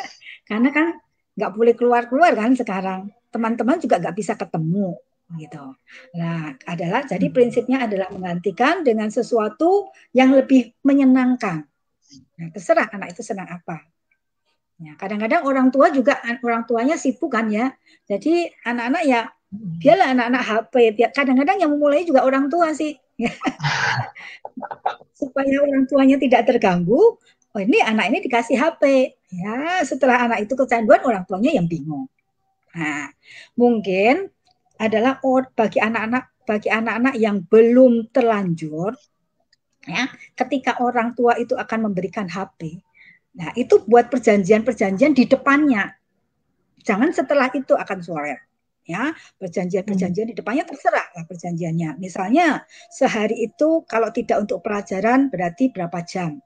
Karena kan nggak boleh keluar-keluar kan sekarang. Teman-teman juga nggak bisa ketemu gitu. Nah, jadi prinsipnya adalah menggantikan dengan sesuatu yang lebih menyenangkan. Nah, terserah anak itu senang apa. Ya, kadang-kadang orang tuanya sibuk kan ya. Jadi anak-anak ya biarlah anak-anak HP. Kadang-kadang yang memulai juga orang tua sih. Supaya orang tuanya tidak terganggu, oh ini anak ini dikasih HP. Ya, setelah anak itu kecanduan, orang tuanya yang bingung. Nah, mungkin adalah bagi anak-anak yang belum terlanjur, ya, ketika orang tua itu akan memberikan HP. Nah, itu buat perjanjian-perjanjian di depannya. Jangan setelah itu akan sore. Ya, perjanjian-perjanjian di depannya terserah lah perjanjiannya. Misalnya sehari itu kalau tidak untuk pelajaran berarti berapa jam,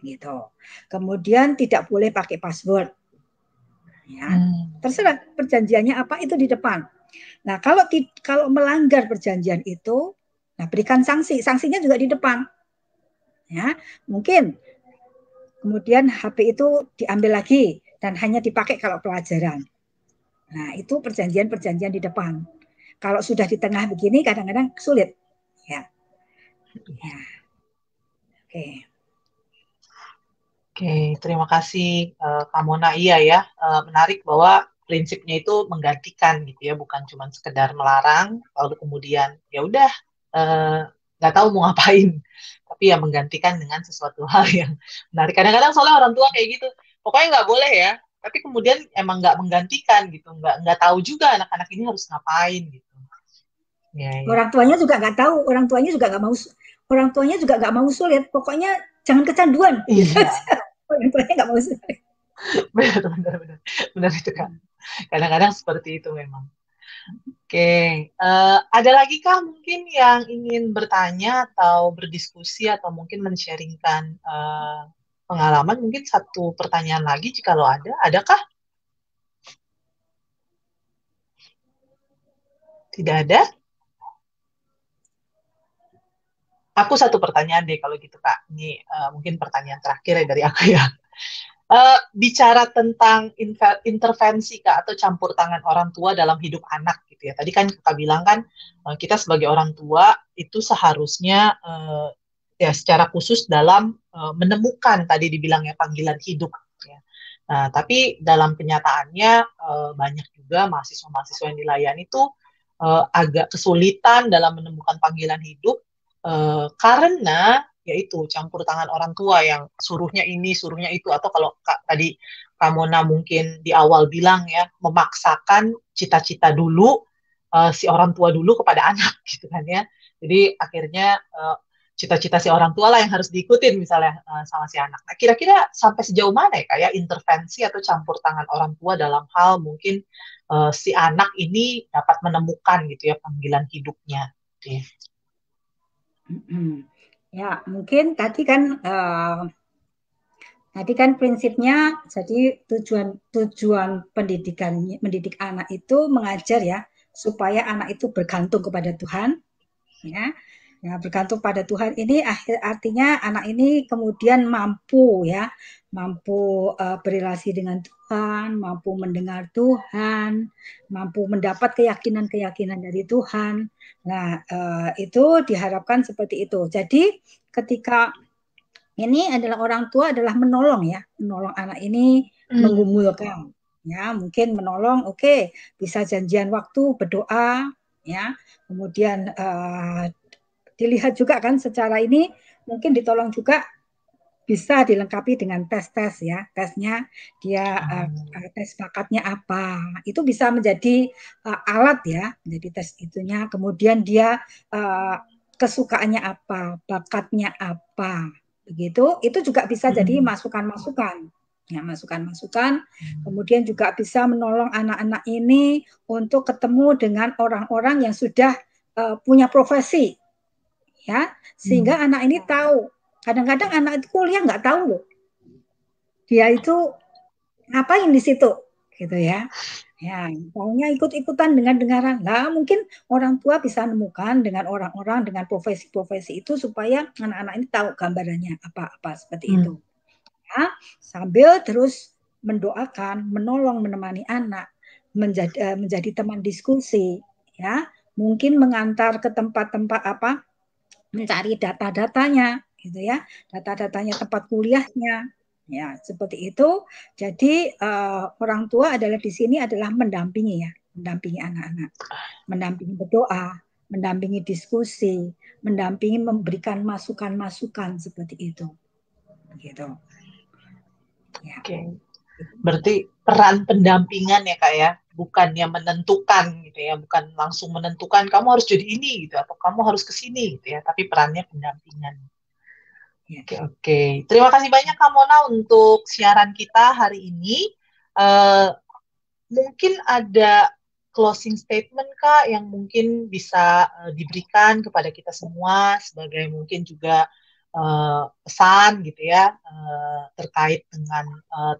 gitu. Kemudian tidak boleh pakai password. Ya, terserah perjanjiannya apa itu di depan. Nah, kalau melanggar perjanjian itu, nah berikan sanksi. Sanksinya juga di depan. Ya, mungkin kemudian HP itu diambil lagi dan hanya dipakai kalau pelajaran. Nah, itu perjanjian-perjanjian di depan. Kalau sudah di tengah begini, kadang-kadang sulit. Ya. Ya. Oke. Oke, terima kasih Kak Mona. Iya ya, menarik bahwa prinsipnya itu menggantikan gitu ya, bukan cuma sekedar melarang, lalu kemudian ya udah nggak tahu mau ngapain, tapi ya menggantikan dengan sesuatu hal yang menarik. Kadang-kadang soalnya orang tua kayak gitu, pokoknya nggak boleh ya, tapi kemudian emang nggak menggantikan gitu, nggak tahu juga anak-anak ini harus ngapain gitu. Ya, ya. Orang tuanya juga nggak tahu, orang tuanya juga nggak mau sulit. Pokoknya jangan kecanduan. Iya, Orang tuanya nggak mau sulit. benar itu kan. Kadang-kadang seperti itu memang. Oke, ada lagi kah mungkin yang ingin bertanya atau berdiskusi atau mungkin men-sharingkan pengalaman? Mungkin satu pertanyaan lagi jika lo ada. Adakah? Tidak ada? Aku satu pertanyaan deh kalau gitu Kak. Ini mungkin pertanyaan terakhir ya dari aku ya. Bicara tentang intervensi Kak atau campur tangan orang tua dalam hidup anak gitu ya. Tadi kan Kak bilang kan kita sebagai orang tua itu seharusnya ya secara khusus dalam menemukan tadi dibilangnya panggilan hidup ya. Nah, tapi dalam kenyataannya banyak juga mahasiswa-mahasiswa yang dilayani itu agak kesulitan dalam menemukan panggilan hidup karena yaitu campur tangan orang tua yang suruhnya ini, suruhnya itu, atau kalau tadi Kamona mungkin di awal bilang ya, memaksakan cita-cita dulu si orang tua dulu kepada anak gitu kan ya. Jadi akhirnya cita-cita si orang tua lah yang harus diikutin misalnya sama si anak. Nah, kira-kira sampai sejauh mana ya kayak intervensi atau campur tangan orang tua dalam hal mungkin si anak ini dapat menemukan gitu ya panggilan hidupnya. Gitu. Ya, mungkin tadi kan prinsipnya jadi tujuan mendidik anak itu mengajar ya supaya anak itu bergantung kepada Tuhan ya. Ya, bergantung pada Tuhan ini artinya anak ini kemudian mampu berrelasi dengan Tuhan, mampu mendengar Tuhan, mampu mendapat keyakinan-keyakinan dari Tuhan. Nah, itu diharapkan seperti itu. Jadi ketika ini adalah orang tua adalah menolong anak ini menggumulkan. Ya, mungkin menolong, oke, bisa janjian waktu berdoa, ya, kemudian dilihat juga kan secara ini mungkin ditolong juga bisa dilengkapi dengan tes-tes ya. Tesnya dia tes bakatnya apa. Itu bisa menjadi alat ya, menjadi tes itunya. Kemudian dia kesukaannya apa, bakatnya apa. Begitu, itu juga bisa jadi masukan-masukan. Ya, masukan-masukan. Kemudian juga bisa menolong anak-anak ini untuk ketemu dengan orang-orang yang sudah punya profesi ya, sehingga anak ini tahu. Kadang-kadang anak itu kuliah nggak tahu loh dia itu ngapain di situ gitu ya. Ya, misalnya ikut-ikutan dengan dengaran. Nah, mungkin orang tua bisa menemukan dengan orang-orang dengan profesi-profesi itu supaya anak-anak ini tahu gambarannya apa-apa seperti itu. Ya, sambil terus mendoakan, menolong, menemani anak, menjadi teman diskusi, ya, mungkin mengantar ke tempat-tempat apa, mencari data-datanya, gitu ya, data-datanya tempat kuliahnya, ya seperti itu. Jadi orang tua adalah di sini adalah mendampingi ya, mendampingi anak-anak, mendampingi berdoa, mendampingi diskusi, mendampingi memberikan masukan-masukan seperti itu, gitu. Ya. Oke. Berarti peran pendampingan ya Kak ya, bukannya menentukan gitu ya, bukan langsung menentukan kamu harus jadi ini gitu atau kamu harus ke sini gitu ya, tapi perannya pendampingan. Ya. Oke, oke. Terima kasih banyak Kak Mona untuk siaran kita hari ini. Eh, Mungkin ada closing statement Kak yang mungkin bisa diberikan kepada kita semua sebagai mungkin juga pesan gitu ya terkait dengan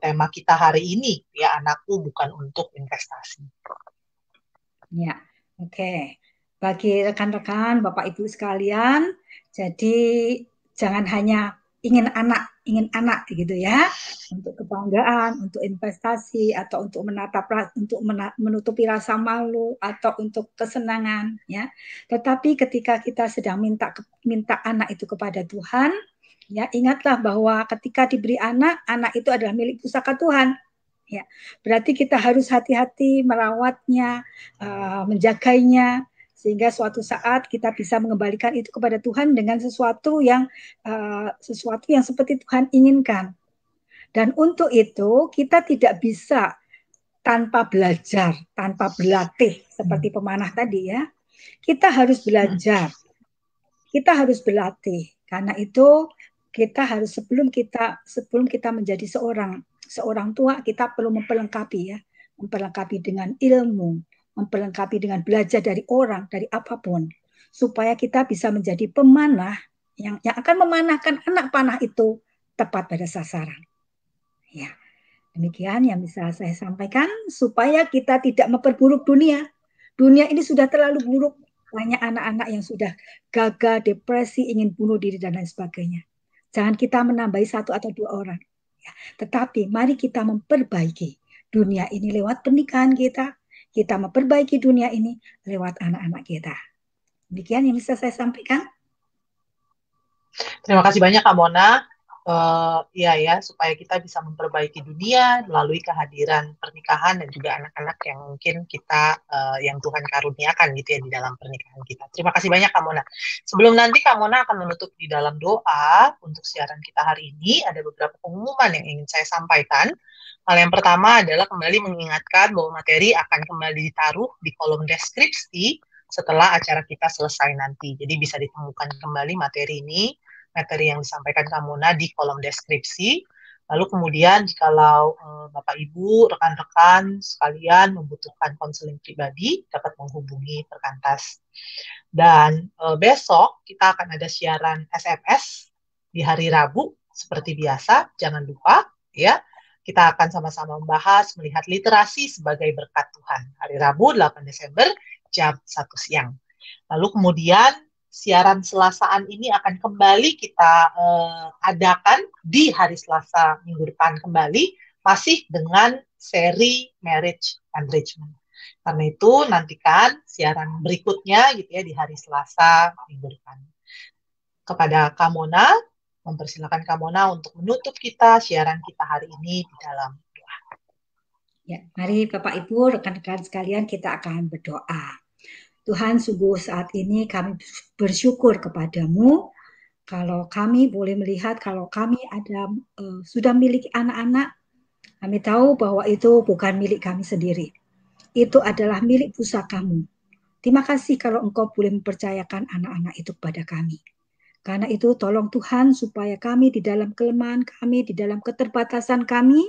tema kita hari ini ya, anakku bukan untuk investasi. Ya, oke. Bagi rekan-rekan, Bapak Ibu sekalian, jadi jangan hanya ingin anak gitu ya, untuk kebanggaan, untuk investasi atau untuk menutupi rasa malu atau untuk kesenangan ya. Tetapi ketika kita sedang minta anak itu kepada Tuhan, ya ingatlah bahwa ketika diberi anak, anak itu adalah milik pusaka Tuhan. Ya, berarti kita harus hati-hati merawatnya, menjaganya, sehingga suatu saat kita bisa mengembalikan itu kepada Tuhan dengan sesuatu yang seperti Tuhan inginkan. Dan untuk itu kita tidak bisa tanpa belajar, tanpa berlatih seperti pemanah tadi ya. Kita harus belajar, kita harus berlatih. Karena itu kita harus sebelum kita menjadi seorang tua, kita perlu memperlengkapi dengan ilmu, memperlengkapi dengan belajar dari orang, dari apapun, supaya kita bisa menjadi pemanah yang akan memanahkan anak panah itu tepat pada sasaran. Ya, demikian yang bisa saya sampaikan supaya kita tidak memperburuk dunia. Dunia ini sudah terlalu buruk. Banyak anak-anak yang sudah gagal, depresi, ingin bunuh diri dan lain sebagainya. Jangan kita menambahi satu atau dua orang. Ya, tetapi mari kita memperbaiki dunia ini lewat pernikahan kita. Kita memperbaiki dunia ini lewat anak-anak kita. Demikian yang bisa saya sampaikan. Terima kasih banyak Kak Mona. Ya, supaya kita bisa memperbaiki dunia melalui kehadiran pernikahan dan juga anak-anak yang mungkin kita yang Tuhan karuniakan gitu ya di dalam pernikahan kita. Terima kasih banyak Kak Mona. Sebelum nanti Kak Mona akan menutup di dalam doa untuk siaran kita hari ini, ada beberapa pengumuman yang ingin saya sampaikan. Hal yang pertama adalah kembali mengingatkan bahwa materi akan kembali ditaruh di kolom deskripsi setelah acara kita selesai nanti. Jadi bisa ditemukan kembali materi yang disampaikan Kak Mona di kolom deskripsi. Lalu kemudian jikalau Bapak Ibu, rekan-rekan sekalian membutuhkan konseling pribadi, dapat menghubungi Perkantas. Dan besok kita akan ada siaran SMS di hari Rabu seperti biasa. Jangan lupa ya, kita akan sama-sama membahas melihat literasi sebagai berkat Tuhan. Hari Rabu 8 Desember jam 1 siang. Lalu kemudian siaran Selasaan ini akan kembali kita adakan di hari Selasa minggu depan kembali, masih dengan seri Marriage Enrichment. Karena itu nantikan siaran berikutnya gitu ya di hari Selasa minggu depan. Kepada Kamona, mempersilakan Kamona untuk menutup kita siaran kita hari ini di dalam doa. Ya, mari Bapak Ibu, rekan-rekan sekalian kita akan berdoa. Tuhan, sungguh saat ini kami bersyukur kepadamu kalau kami boleh melihat kalau kami sudah memiliki anak-anak, kami tahu bahwa itu bukan milik kami sendiri. Itu adalah milik pusakamu. Terima kasih kalau Engkau boleh mempercayakan anak-anak itu kepada kami. Karena itu tolong Tuhan supaya kami di dalam kelemahan kami, di dalam keterbatasan kami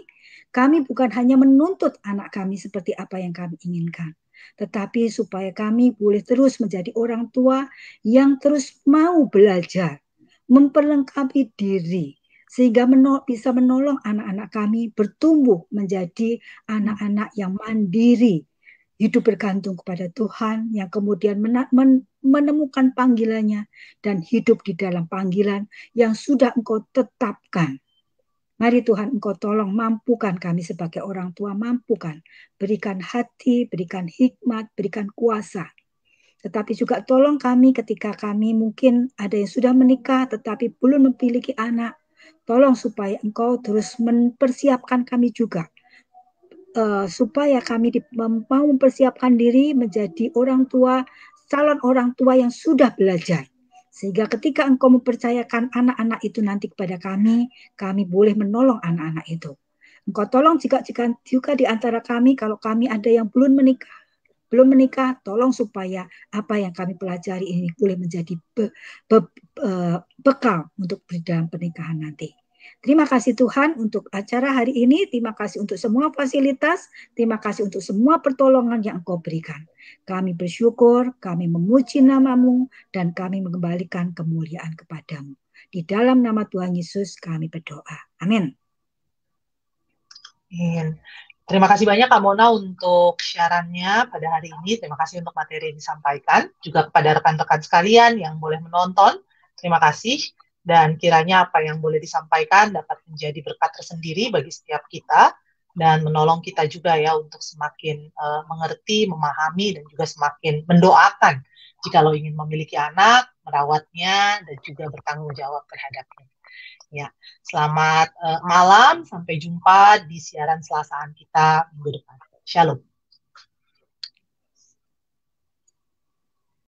bukan hanya menuntut anak kami seperti apa yang kami inginkan, tetapi supaya kami boleh terus menjadi orang tua yang terus mau belajar, memperlengkapi diri, sehingga bisa menolong anak-anak kami bertumbuh menjadi anak-anak yang mandiri, hidup bergantung kepada Tuhan, yang kemudian menemukan panggilannya dan hidup di dalam panggilan yang sudah Engkau tetapkan. Mari Tuhan Engkau tolong mampukan kami sebagai orang tua, mampukan, berikan hati, berikan hikmat, berikan kuasa. Tetapi juga tolong kami ketika kami mungkin ada yang sudah menikah tetapi belum memiliki anak. Tolong supaya Engkau terus mempersiapkan kami juga. Supaya kami mau mempersiapkan diri menjadi orang tua, calon orang tua yang sudah belajar. Sehingga ketika Engkau mempercayakan anak-anak itu nanti kepada kami boleh menolong anak-anak itu. Engkau tolong juga di antara kami, kalau kami ada yang belum menikah, tolong supaya apa yang kami pelajari ini boleh menjadi bekal untuk di dalam pernikahan nanti. Terima kasih Tuhan untuk acara hari ini, terima kasih untuk semua fasilitas, terima kasih untuk semua pertolongan yang Engkau berikan. Kami bersyukur, kami memuji nama-Mu, dan kami mengembalikan kemuliaan kepadamu. Di dalam nama Tuhan Yesus kami berdoa. Amin. Terima kasih banyak Kak Mona untuk siarannya pada hari ini. Terima kasih untuk materi yang disampaikan. Juga kepada rekan-rekan sekalian yang boleh menonton. Terima kasih. Dan kiranya apa yang boleh disampaikan dapat menjadi berkat tersendiri bagi setiap kita. Dan menolong kita juga ya untuk semakin mengerti, memahami, dan juga semakin mendoakan jikalau ingin memiliki anak, merawatnya, dan juga bertanggung jawab terhadapnya. Ya, selamat malam, sampai jumpa di siaran Selasaan kita minggu depan. Shalom.